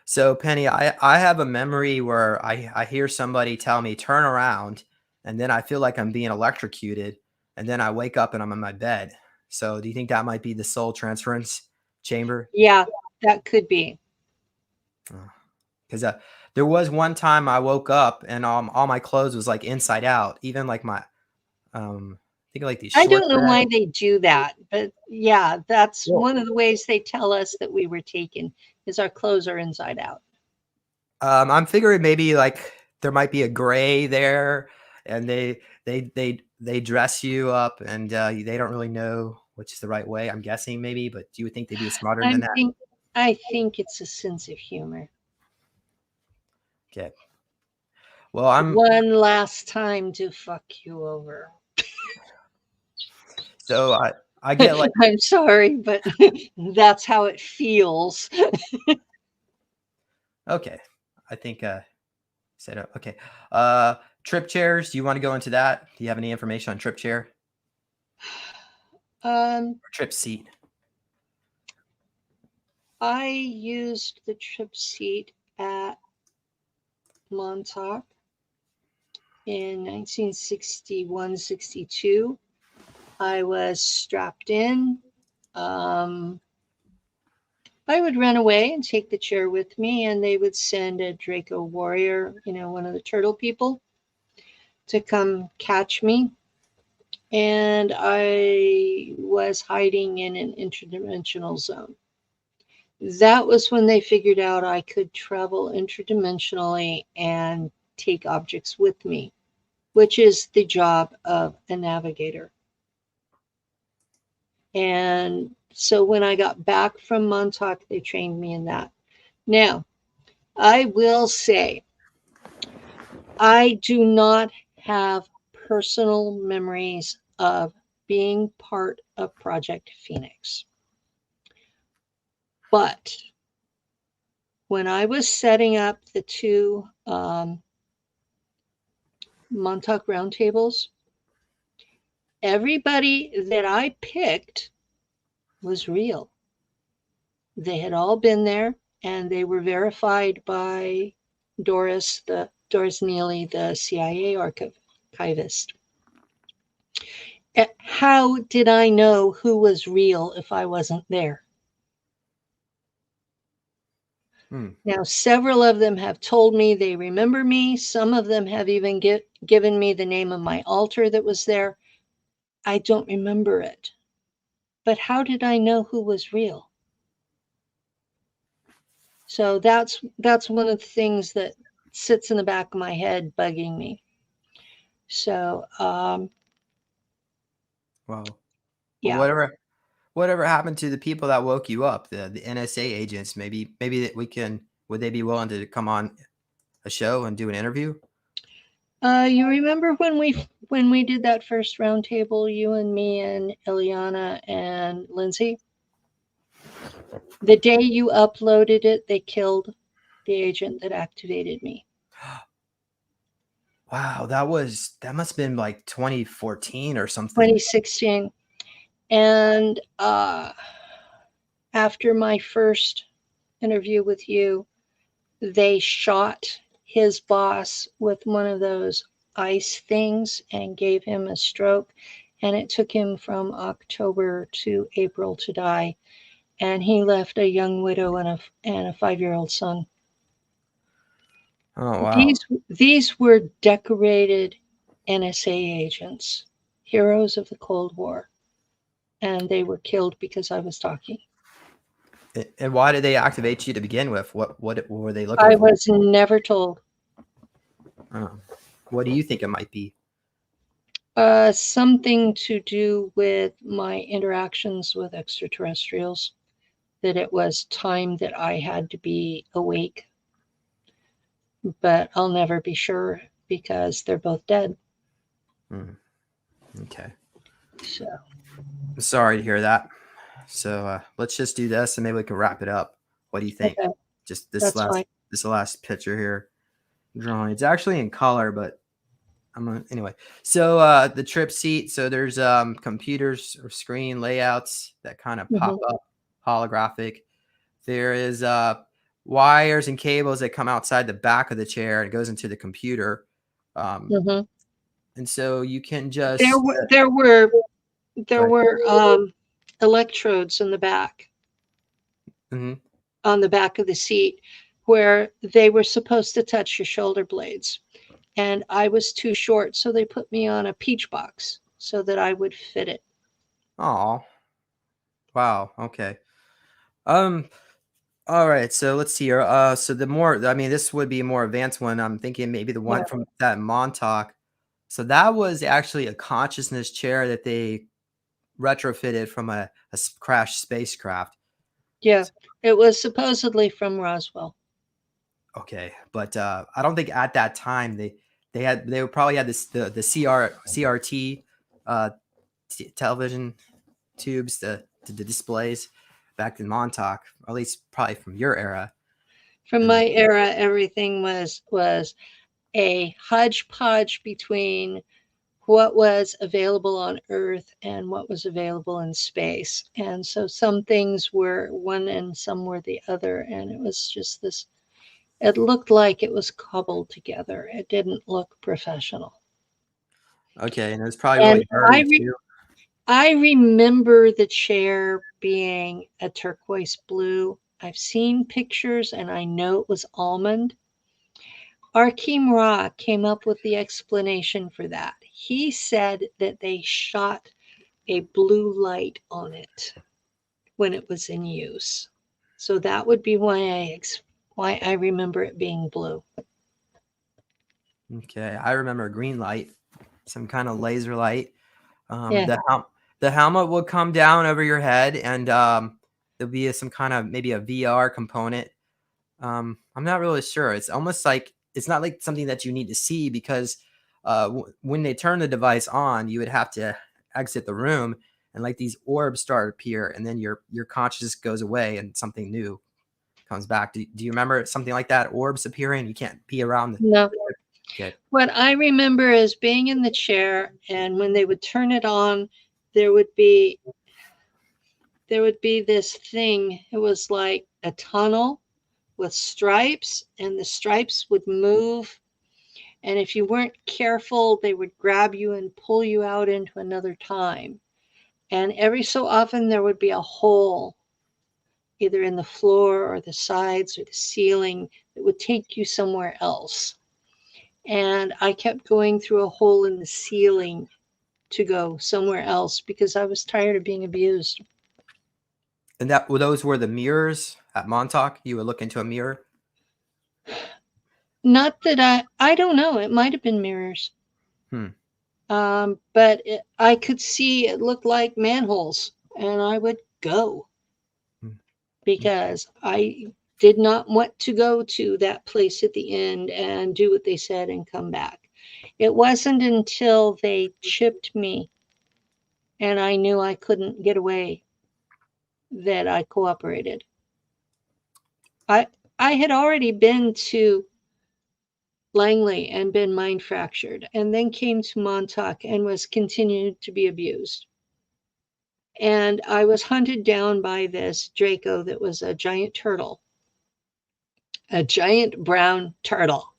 So Penny, I have a memory where I hear somebody tell me turn around, and then I feel like I'm being electrocuted, and then I wake up and I'm in my bed. So do you think that might be the soul transference chamber? Yeah, that could be. Because there was one time I woke up and all my clothes was like inside out, even like my I think like these. I don't know why they do that, but yeah, that's one of the ways they tell us that we were taken, is our clothes are inside out. I'm figuring maybe like there might be a gray there, and they dress you up, and they don't really know which is the right way. I'm guessing maybe, but do you think they'd be smarter than that? I think it's a sense of humor. Okay. Well, I'm one last time to fuck you over. So I get like I'm sorry, but that's how it feels. Okay. I think set up. Okay. Trip chairs, do you want to go into that? Do you have any information on trip chair? Or trip seat? I used the trip seat at Montauk in 1961-62. I was strapped in. I would run away and take the chair with me, and they would send a Draco warrior, one of the turtle people, to come catch me. And I was hiding in an interdimensional zone. That was when they figured out I could travel interdimensionally and take objects with me, which is the job of a navigator. And so when I got back from Montauk, they trained me in that. Now, I will say, I do not have personal memories of being part of Project Phoenix. But when I was setting up the two Montauk roundtables, everybody that I picked was real. They had all been there, and they were verified by Doris Neely, the CIA archivist. How did I know who was real if I wasn't there? Now, several of them have told me they remember me. Some of them have even given me the name of my altar that was there. I don't remember it. But how did I know who was real? So that's one of the things that sits in the back of my head bugging me. So, Wow. yeah. Well, whatever happened to the people that woke you up, the NSA agents? Maybe that would they be willing to come on a show and do an interview? You remember when we did that first roundtable, you and me and Ileana and Lindsay? The day you uploaded it, they killed the agent that activated me. Wow, that must have been like 2014 or something. 2016. And after my first interview with you, they shot his boss with one of those ice things and gave him a stroke. And it took him from October to April to die. And he left a young widow and a 5-year-old son. Oh, wow. These were decorated NSA agents, heroes of the Cold War. And they were killed because I was talking. And why did they activate you to begin with? What were they looking I for? was never told. What do you think it might be? Something to do with my interactions with extraterrestrials, that it was time that I had to be awake. But I'll never be sure because they're both dead. Okay. So I'm sorry to hear that. So let's just do this and maybe we can wrap it up. What do you think? Okay. Just That's fine. this last picture here. Drawing. It's actually in color, but anyway. So the trip seat. So there's computers or screen layouts that kind of pop up, holographic. There is wires and cables that come outside the back of the chair and it goes into the computer. And so you can just there were electrodes in the back, on the back of the seat, where they were supposed to touch your shoulder blades. And I was too short, so they put me on a peach box so that I would fit it. Oh, wow. Okay. All right. So let's see here. So this would be a more advanced one. I'm thinking maybe the one from that Montauk. So that was actually a consciousness chair that they retrofitted from a crashed spacecraft. Yeah, it was supposedly from Roswell. Okay, but I don't think at that time they probably had the CRT television tubes, the displays back in Montauk, or at least probably from your era. From my era, everything was a hodgepodge between what was available on Earth and what was available in space. And so some things were one and some were the other. And it was just this, it looked like it was cobbled together. It didn't look professional. Okay, and it was probably really dirty too. I remember the chair being a turquoise blue. I've seen pictures and I know it was almond. Arkeem Ra came up with the explanation for that. He said that they shot a blue light on it when it was in use. So that would be why I remember it being blue. Okay, I remember a green light, some kind of laser light. Yeah. The helmet would come down over your head, and there'll be some kind of maybe a VR component. I'm not really sure. It's almost like it's not like something that you need to see because when they turn the device on, you would have to exit the room, and like these orbs start to appear, and then your consciousness goes away, and something new comes back. Do you remember something like that? Orbs appearing, you can't be around the. No. Okay. What I remember is being in the chair, and when they would turn it on, there would be this thing. It was like a tunnel with stripes, and the stripes would move. And if you weren't careful, they would grab you and pull you out into another time. And every so often, there would be a hole, either in the floor or the sides or the ceiling, that would take you somewhere else. And I kept going through a hole in the ceiling to go somewhere else because I was tired of being abused. And those were the mirrors at Montauk. You would look into a mirror. Not that I don't know. It might have been mirrors. But I could see it looked like manholes, and I would go because I did not want to go to that place at the end and do what they said and come back. It wasn't until they chipped me and I knew I couldn't get away that I cooperated. I had already been to Langley and been mind fractured, and then came to Montauk and was continued to be abused. And I was hunted down by this Draco that was a giant turtle, a giant brown turtle.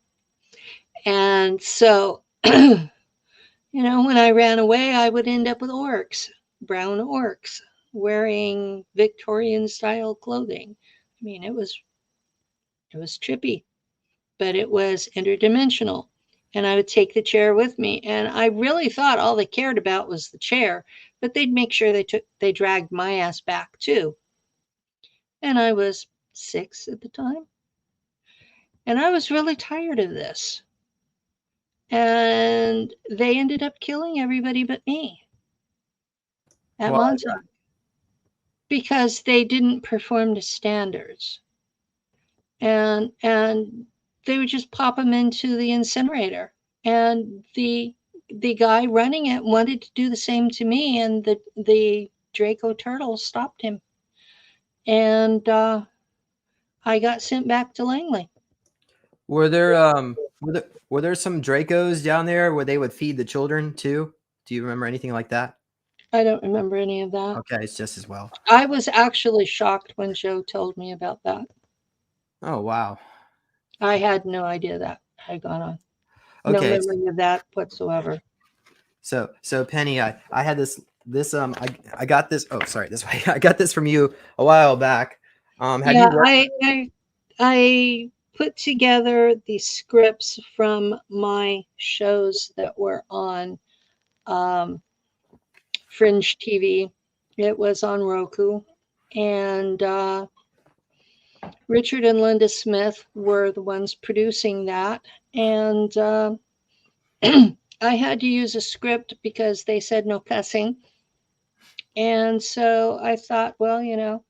And so, when I ran away, I would end up with orcs, brown orcs, wearing Victorian style clothing. I mean, it was trippy, but it was interdimensional. And I would take the chair with me. And I really thought all they cared about was the chair, but they'd make sure they dragged my ass back too. And I was 6 at the time. And I was really tired of this. And they ended up killing everybody but me at Montauk because they didn't perform to standards. And they would just pop them into the incinerator. And the guy running it wanted to do the same to me, and the Draco turtle stopped him. And I got sent back to Langley. Were there some Dracos down there where they would feed the children too? Do you remember anything like that? I don't remember any of that. Okay, it's just as well. I was actually shocked when Joe told me about that. Oh wow. I had no idea that had gone on. Okay. No memory of that whatsoever. So Penny, I had this I got this. Oh, sorry, this way. I got this from you a while back. I put together the scripts from my shows that were on Fringe TV. It was on Roku, and Richard and Linda Smith were the ones producing that. And I had to use a script because they said no cussing. And so I thought, well,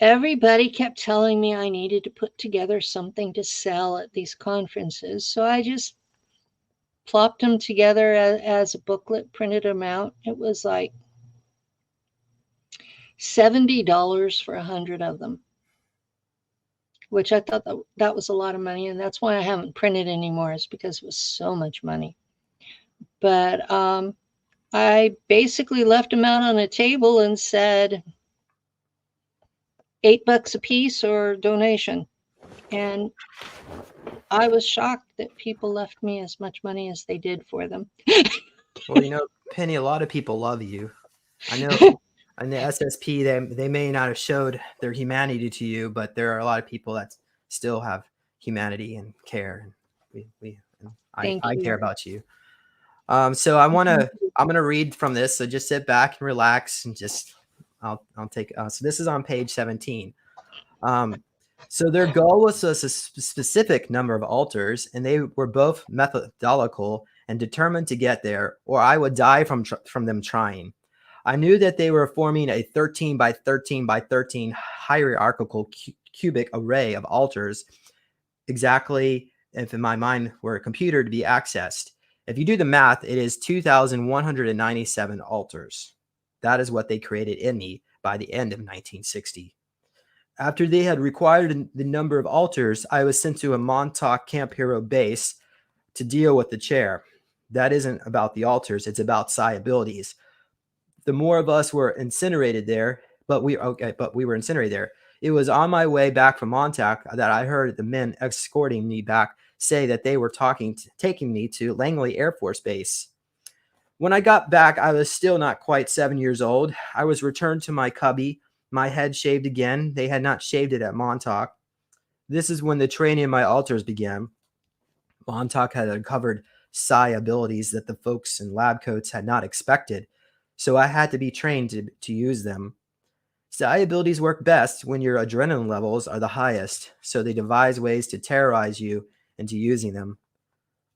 everybody kept telling me I needed to put together something to sell at these conferences. So I just plopped them together as a booklet, printed them out. It was like $70 for 100 of them, which I thought that was a lot of money. And that's why I haven't printed anymore, is because it was so much money. But I basically left them out on a table and said $8 a piece or donation. And I was shocked that people left me as much money as they did for them. Well, Penny, a lot of people love you. I know in the SSP, they may not have showed their humanity to you, but there are a lot of people that still have humanity and care. And I care about you. So I'm gonna read from this. So just sit back and relax, and I'll take. So this is on page 17. So their goal was a specific number of altars, and they were both methodical and determined to get there, or I would die from them trying. I knew that they were forming a 13 by 13 by 13 hierarchical cubic array of altars, exactly if in my mind were a computer to be accessed. If you do the math, it is 2,197 altars. That is what they created in me by the end of 1960. After they had required the number of altars, I was sent to a Montauk Camp Hero base to deal with the chair. That isn't about the altars, it's about psi abilities. The more of us were incinerated there, but we were incinerated there. It was on my way back from Montauk that I heard the men escorting me back say that they were taking me to Langley Air Force Base. When I got back, I was still not quite 7 years old. I was returned to my cubby, my head shaved again. They had not shaved it at Montauk. This is when the training of my altars began. Montauk had uncovered psi abilities that the folks in lab coats had not expected, so I had to be trained to use them. Psi abilities work best when your adrenaline levels are the highest, so they devise ways to terrorize you into using them.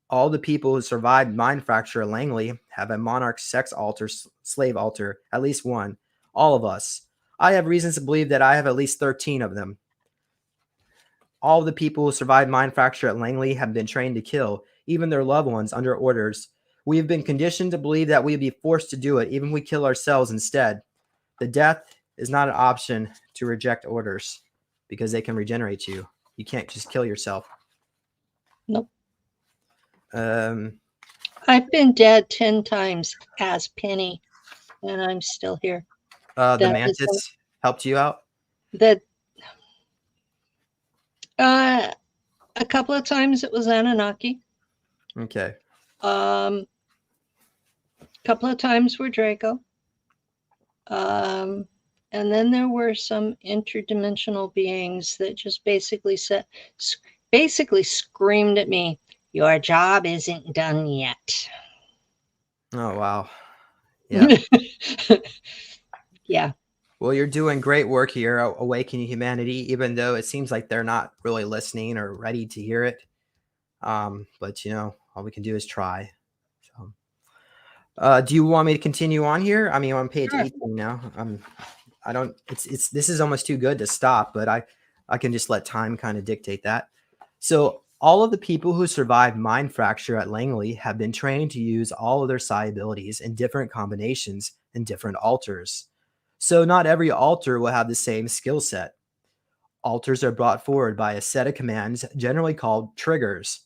All the people who survived mind fracture at Langley have a monarch sex altar, slave altar, at least one. All of us. I have reasons to believe that I have at least 13 of them. All of the people who survived mind fracture at Langley have been trained to kill, even their loved ones, under orders. We have been conditioned to believe that we would be forced to do it, even if we kill ourselves instead. The death is not an option to reject orders, because they can regenerate you. You can't just kill yourself. Nope. Um, I've been dead 10 times as Penny, and I'm still here. the That mantis helped you out? That a couple of times it was Anunnaki. Okay. A couple of times were Draco. And then there were some interdimensional beings that just basically screamed at me, "Your job isn't done yet." Oh, wow. Yeah. Yeah. Well, you're doing great work here, awakening humanity, even though it seems like they're not really listening or ready to hear it. But you know, all we can do is try. So, do you want me to continue on here? I mean, I'm on page 18 now. I don't. This is almost too good to stop, but I can just let time kind of dictate that. So, all of the people who survived mind fracture at Langley have been trained to use all of their psi abilities in different combinations and different altars. So not every altar will have the same skill set. Altars are brought forward by a set of commands generally called triggers.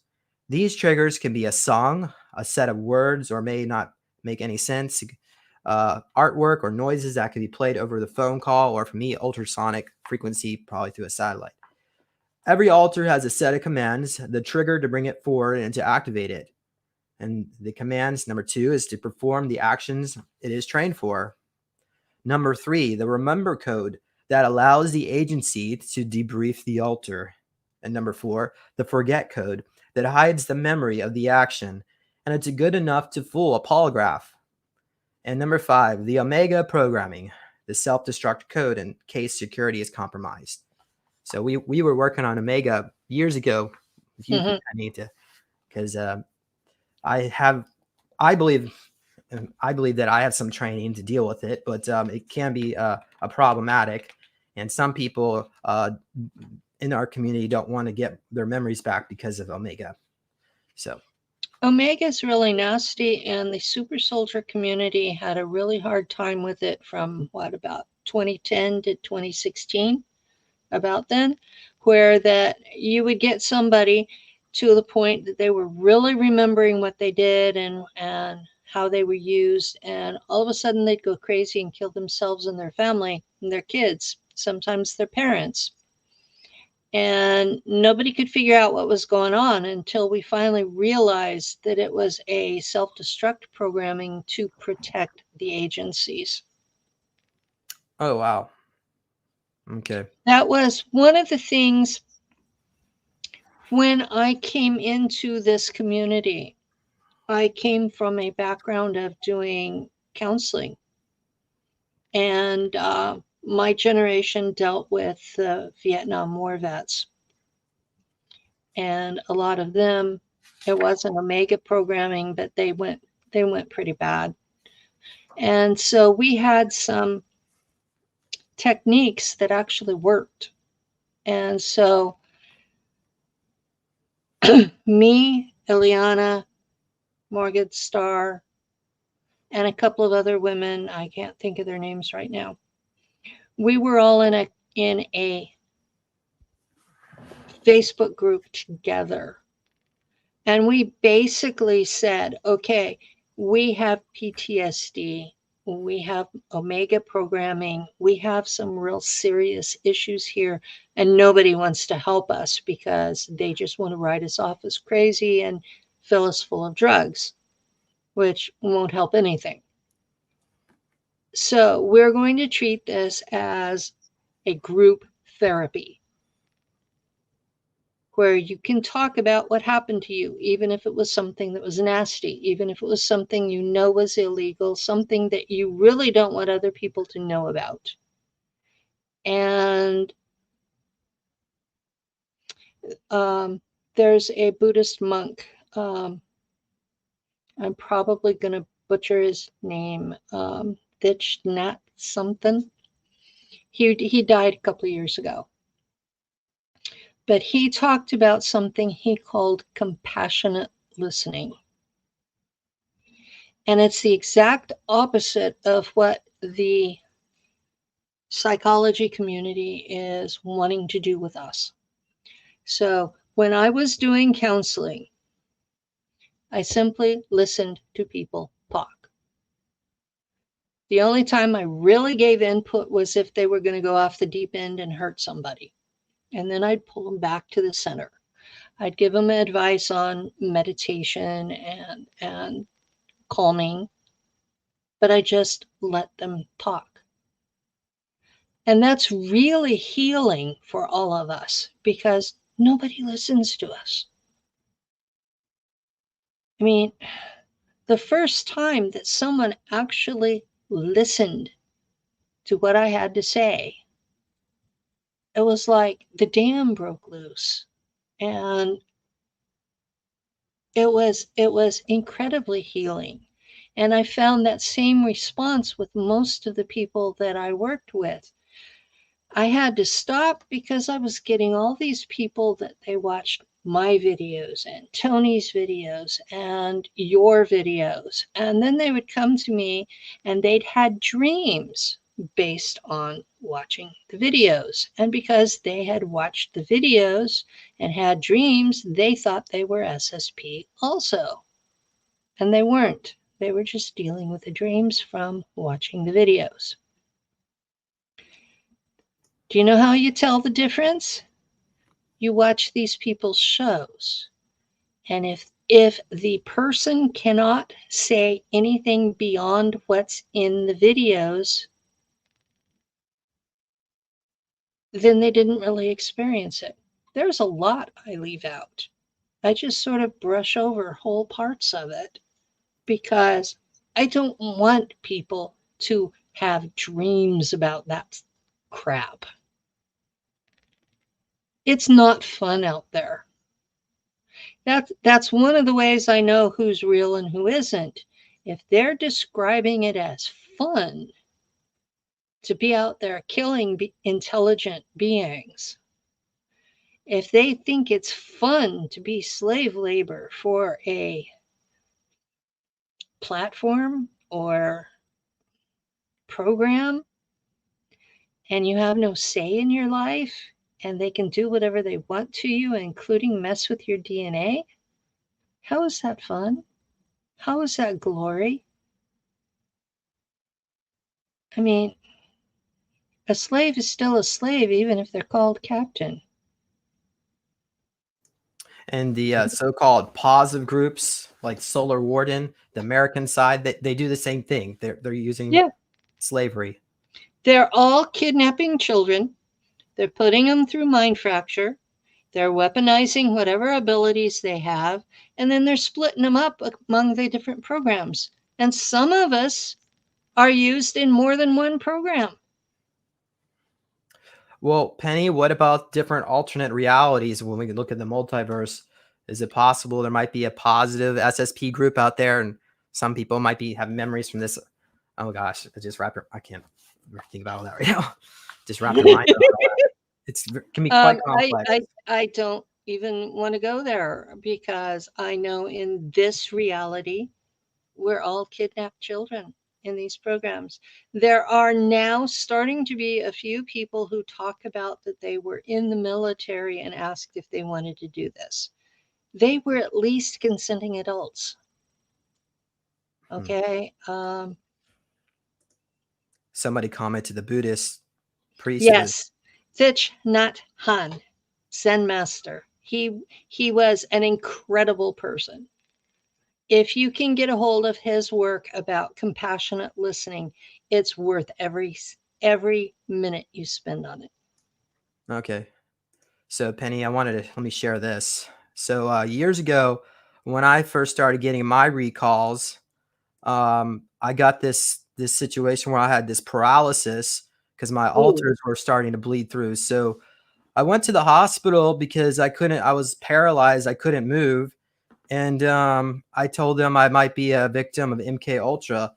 These triggers can be a song, a set of words, or may not make any sense, artwork or noises that can be played over the phone call, or for me, ultrasonic frequency, probably through a satellite. Every altar has a set of commands, the trigger to bring it forward and to activate it. And the commands, number 2, is to perform the actions it is trained for. Number 3, the remember code that allows the agency to debrief the altar. And number 4, the forget code that hides the memory of the action, and it's good enough to fool a polygraph. And number 5, the Omega programming, the self-destruct code in case security is compromised. So we were working on Omega years ago. If you I need to, because I believe that I have some training to deal with it, but it can be a problematic, and some people in our community don't want to get their memories back because of Omega. So Omega is really nasty, and the super soldier community had a really hard time with it from about 2010 to 2016, about then, where that you would get somebody to the point that they were really remembering what they did and how they were used, and all of a sudden they'd go crazy and kill themselves and their family and their kids, sometimes their parents. And nobody could figure out what was going on until we finally realized that it was a self-destruct programming to protect the agencies. oh wow. Okay. That was one of the things when I came into this community. I came from a background of doing counseling. And my generation dealt with Vietnam War vets. And a lot of them, it wasn't Omega programming, but they went pretty bad. And so we had some techniques that actually worked. And so me, Ileana, Morgan Starr, and a couple of other women, I can't think of their names right now. We were all in a Facebook group together. And we basically said, okay, we have PTSD, we have Omega programming, we have some real serious issues here, and nobody wants to help us because they just want to write us off as crazy and fill us full of drugs, which won't help anything. So we're going to treat this as a group therapy where you can talk about what happened to you, even if it was something that was nasty, even if it was something you know was illegal, something that you really don't want other people to know about. And there's a Buddhist monk. I'm probably going to butcher his name. Thich Nhat something. He died a couple of years ago. But he talked about something he called compassionate listening. And it's the exact opposite of what the psychology community is wanting to do with us. So when I was doing counseling, I simply listened to people talk. The only time I really gave input was if they were going to go off the deep end and hurt somebody. And then I'd pull them back to the center. I'd give them advice on meditation and calming, but I just let them talk. And that's really healing for all of us because nobody listens to us. I mean, the first time that someone actually listened to what I had to say, it was like the dam broke loose. And it was incredibly healing. And I found that same response with most of the people that I worked with. I had to stop because I was getting all these people that they watched my videos and Tony's videos and your videos. And then they would come to me and they'd had dreams based on watching the videos. And because they had watched the videos and had dreams, they thought they were SSP also. And they weren't. They were just dealing with the dreams from watching the videos. Do you know how you tell the difference? You watch these people's shows. And if the person cannot say anything beyond what's in the videos, then they didn't really experience it. There's a lot I leave out. I just sort of brush over whole parts of it because I don't want people to have dreams about that crap. It's not fun out there. That's one of the ways I know who's real and who isn't. If they're describing it as fun to be out there killing intelligent beings, if they think it's fun to be slave labor for a platform or program, and you have no say in your life, and they can do whatever they want to you, including mess with your DNA, how is that fun? How is that glory? I mean, a slave is still a slave, even if they're called captain. And the so-called positive groups like Solar Warden, the American side, they do the same thing. They're using slavery. They're all kidnapping children. They're putting them through mind fracture. They're weaponizing whatever abilities they have, and then they're splitting them up among the different programs. And some of us are used in more than one program. Well, Penny, what about different alternate realities when we can look at the multiverse? Is it possible there might be a positive SSP group out there, and some people might be have memories from this? Oh gosh, I can't think about all that right now. Just wrap your mind around all that. Can be quite complex. I don't even want to go there because I know in this reality, we're all kidnapped children in these programs. There are now starting to be a few people who talk about that they were in the military and asked if they wanted to do this. They were at least consenting adults. Okay. Somebody commented the Buddhist priest. Yes. Thich Nhat Hanh, Zen master. He was an incredible person. If you can get a hold of his work about compassionate listening, it's worth every minute you spend on it. Okay. So Penny, let me share this. So years ago, when I first started getting my recalls, I got this situation where I had this paralysis because my alters were starting to bleed through. So I went to the hospital because I was paralyzed. I couldn't move. And I told them I might be a victim of MK Ultra.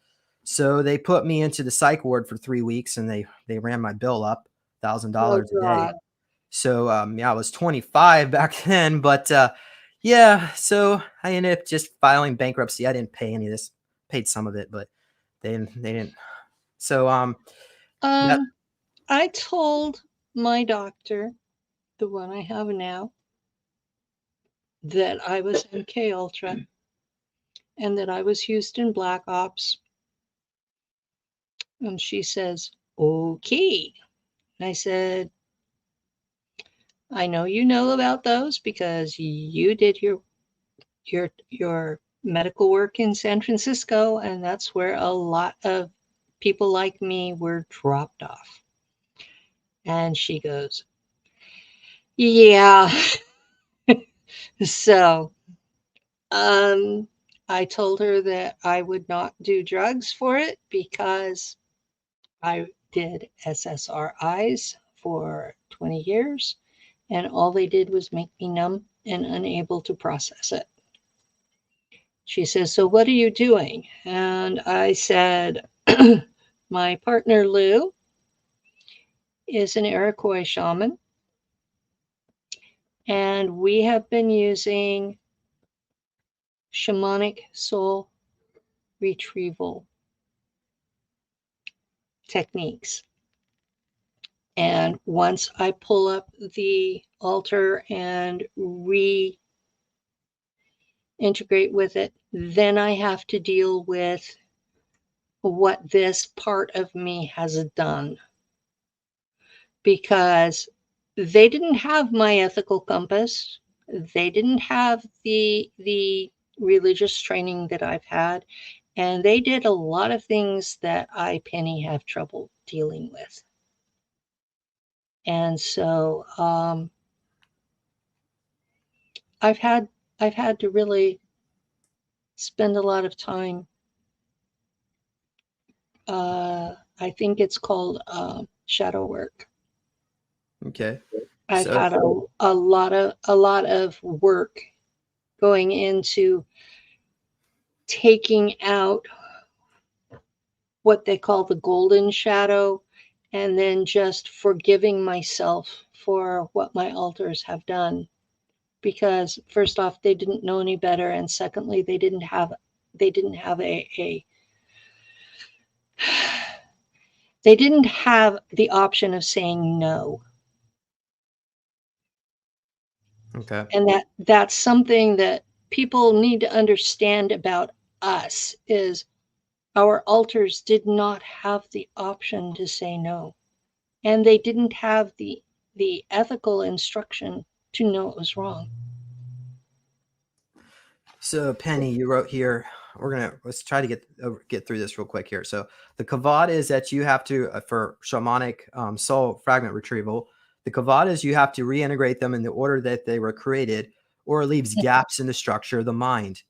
So they put me into the psych ward for 3 weeks, and they ran my bill up $1,000 a day. So I was 25 back then, but so I ended up just filing bankruptcy. I didn't pay any of this, paid some of it, but they didn't. So I told my doctor, the one I have now, that I was MK Ultra and that I was Houston Black Ops. And she says, okay. And I said, I know you know about those because you did your medical work in San Francisco, and that's where a lot of people like me were dropped off. And she goes, yeah. So I told her that I would not do drugs for it because I did SSRIs for 20 years, and all they did was make me numb and unable to process it. She says, so what are you doing? And I said, my partner Lou is an Iroquois shaman, and we have been using shamanic soul retrieval techniques. And once I pull up the altar and reintegrate with it, then I have to deal with what this part of me has done. Because they didn't have my ethical compass. They didn't have the religious training that I've had. And they did a lot of things that I, Penny, have trouble dealing with. And so I've had to really spend a lot of time. I think it's called shadow work. Okay. I've had a lot of work going into taking out what they call the golden shadow, and then just forgiving myself for what my alters have done. Because first off, they didn't know any better, and secondly, they didn't have they didn't have the option of saying no. Okay. And that's something that people need to understand about us is our alters did not have the option to say no. And they didn't have the ethical instruction to know it was wrong. So Penny, you wrote here, let's try to get through this real quick here. So the kavad is that you have to, for shamanic soul fragment retrieval, the kavad is you have to reintegrate them in the order that they were created, or it leaves gaps in the structure of the mind.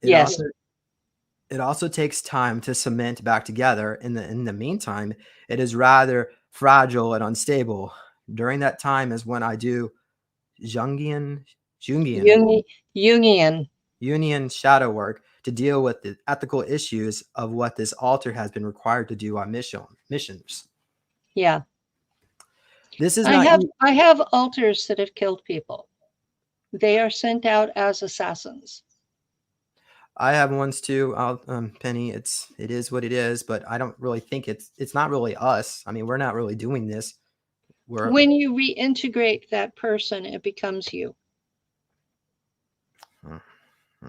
It also takes time to cement back together. In the meantime, it is rather fragile and unstable. During that time is when I do Jungian Union shadow work to deal with the ethical issues of what this altar has been required to do on missions. Yeah. This is I have altars that have killed people. They are sent out as assassins. I have ones too, Penny. It is what it is, but I don't really think it's not really us. I mean, we're not really doing this. When you reintegrate that person, it becomes you.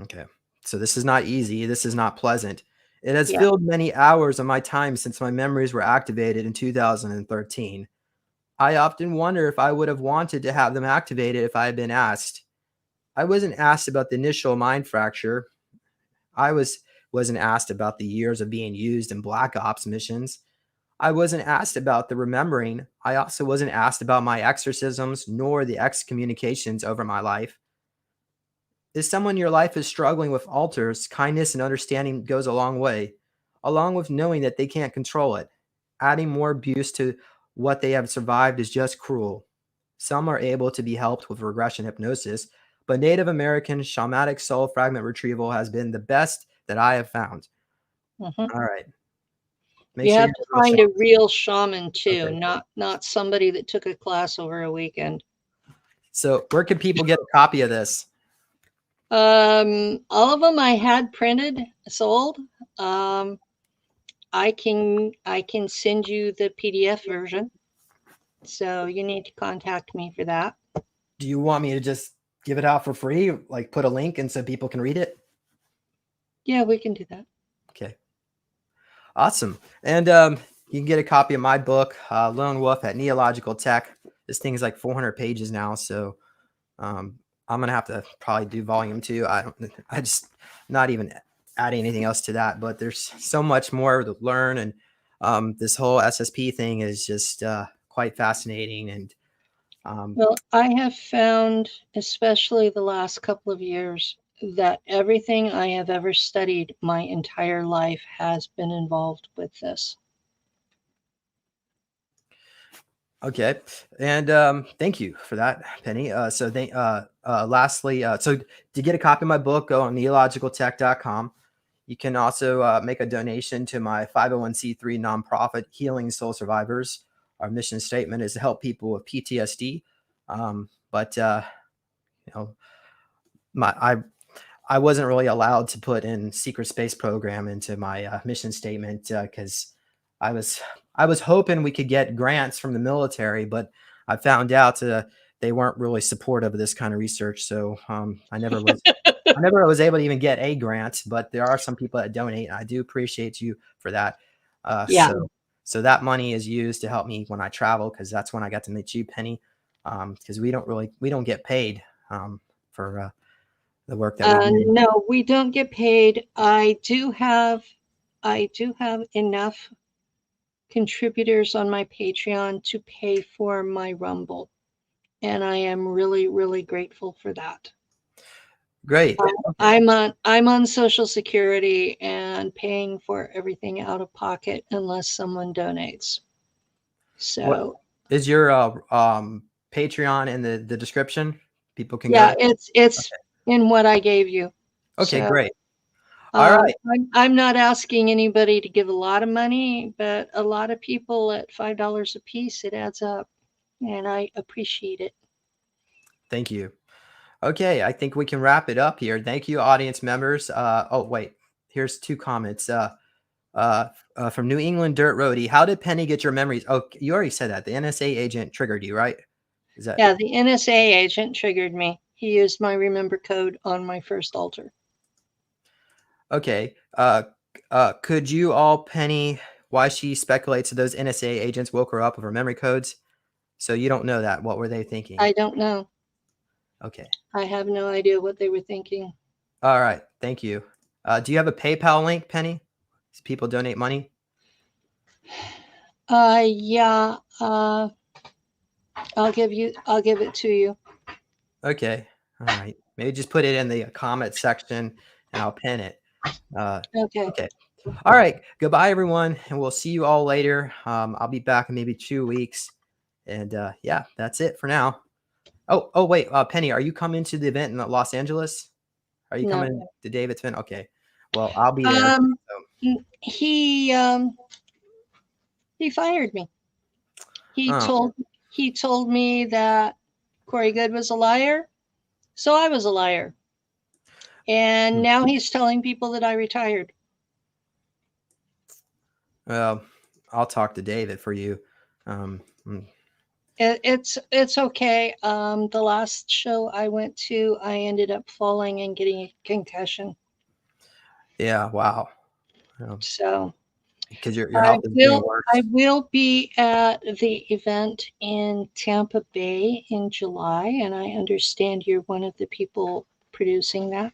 Okay. So this is not easy. This is not pleasant. It has filled many hours of my time since my memories were activated in 2013. I often wonder if I would have wanted to have them activated if I had been asked. I wasn't asked about the initial mind fracture. I wasn't asked about the years of being used in Black Ops missions. I wasn't asked about the remembering. I also wasn't asked about my exorcisms nor the excommunications over my life. If someone in your life is struggling with altars, kindness and understanding goes a long way, along with knowing that they can't control it. Adding more abuse to what they have survived is just cruel. Some are able to be helped with regression hypnosis, but Native American shamanic soul fragment retrieval has been the best that I have found. All right. You have to find a real shaman too, not somebody that took a class over a weekend. So where can people get a copy of this? All of them I had printed, sold. I can send you the PDF version. So you need to contact me for that. Do you want me to just give it out for free? Like put a link and so people can read it? Yeah, we can do that. Okay. Awesome. And you can get a copy of my book, Lone Wolf at Neological Tech. This thing is like 400 pages now. So I'm going to have to probably do volume 2. I just not even adding anything else to that, but there's so much more to learn. And this whole SSP thing is just quite fascinating. And well, I have found, especially the last couple of years, that everything I have ever studied my entire life has been involved with this. Okay. And thank you for that, Penny. Lastly, so to get a copy of my book, go on neologicaltech.com. You can also make a donation to my 501c3 nonprofit, Healing Soul Survivors. Our mission statement is to help people with PTSD. I wasn't really allowed to put in secret space program into my mission statement because I was hoping we could get grants from the military, but I found out they weren't really supportive of this kind of research. So I never was able to even get a grant, but there are some people that donate. And I do appreciate you for that. So that money is used to help me when I travel, because that's when I got to meet you, Penny. Because we don't get paid for the work that we do. No, we don't get paid. I do have enough contributors on my Patreon to pay for my Rumble, and I am really, really grateful for that. Great. I'm on Social Security and paying for everything out of pocket unless someone donates. So what is your Patreon in the description? People can go. It's in what I gave you. Okay, so, great. All right. I'm not asking anybody to give a lot of money, but a lot of people at $5 a piece, it adds up, and I appreciate it. Thank you. Okay, I think we can wrap it up here. Thank you, audience members. Oh, wait, here's 2 comments. From New England Dirt Roadie. How did Penny get your memories? Oh, you already said that. The NSA agent triggered you, right? Yeah, the NSA agent triggered me. He used my remember code on my first altar. Okay. Could you all Penny why she speculates that those NSA agents woke her up with her memory codes? So you don't know that. What were they thinking? I don't know. Okay. I have no idea what they were thinking. All right. Thank you. Do you have a PayPal link, Penny? Does people donate money? Yeah. I'll give it to you. Okay. All right. Maybe just put it in the comment section and I'll pin it. Okay. All right. Goodbye, everyone. And we'll see you all later. I'll be back in maybe 2 weeks. And yeah, that's it for now. Oh, wait, Penny, are you coming to the event in Los Angeles? Are you No. coming to David's event? Okay. Well, I'll be there. Um, so. he fired me. He Oh. told me that Corey Good was a liar, so I was a liar. And now he's telling people that I retired. Well, I'll talk to David for you. It's okay. The last show I went to, I ended up falling and getting a concussion. Yeah, wow. So because your health is getting worse. I will be at the event in Tampa Bay in July, and I understand you're one of the people producing that.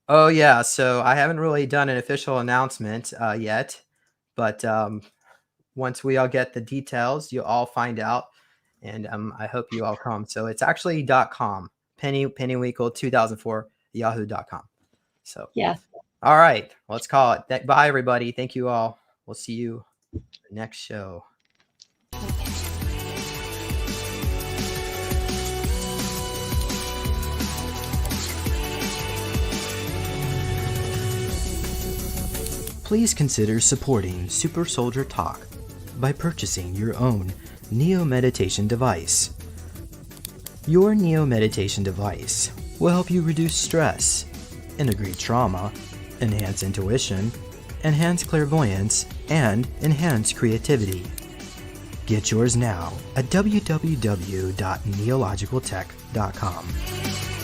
Oh yeah, so I haven't really done an official announcement yet, but once we all get the details, you'll all find out, and I hope you all come. So it's actually .com, Pennyweekle 2004 yahoo.com. So yeah. All right, let's call it. Bye, everybody. Thank you all. We'll see you next show. Please consider supporting Super Soldier Talk by purchasing your own Neo Meditation device. Your Neo Meditation device will help you reduce stress, integrate trauma, enhance intuition, enhance clairvoyance, and enhance creativity. Get yours now at www.neologicaltech.com.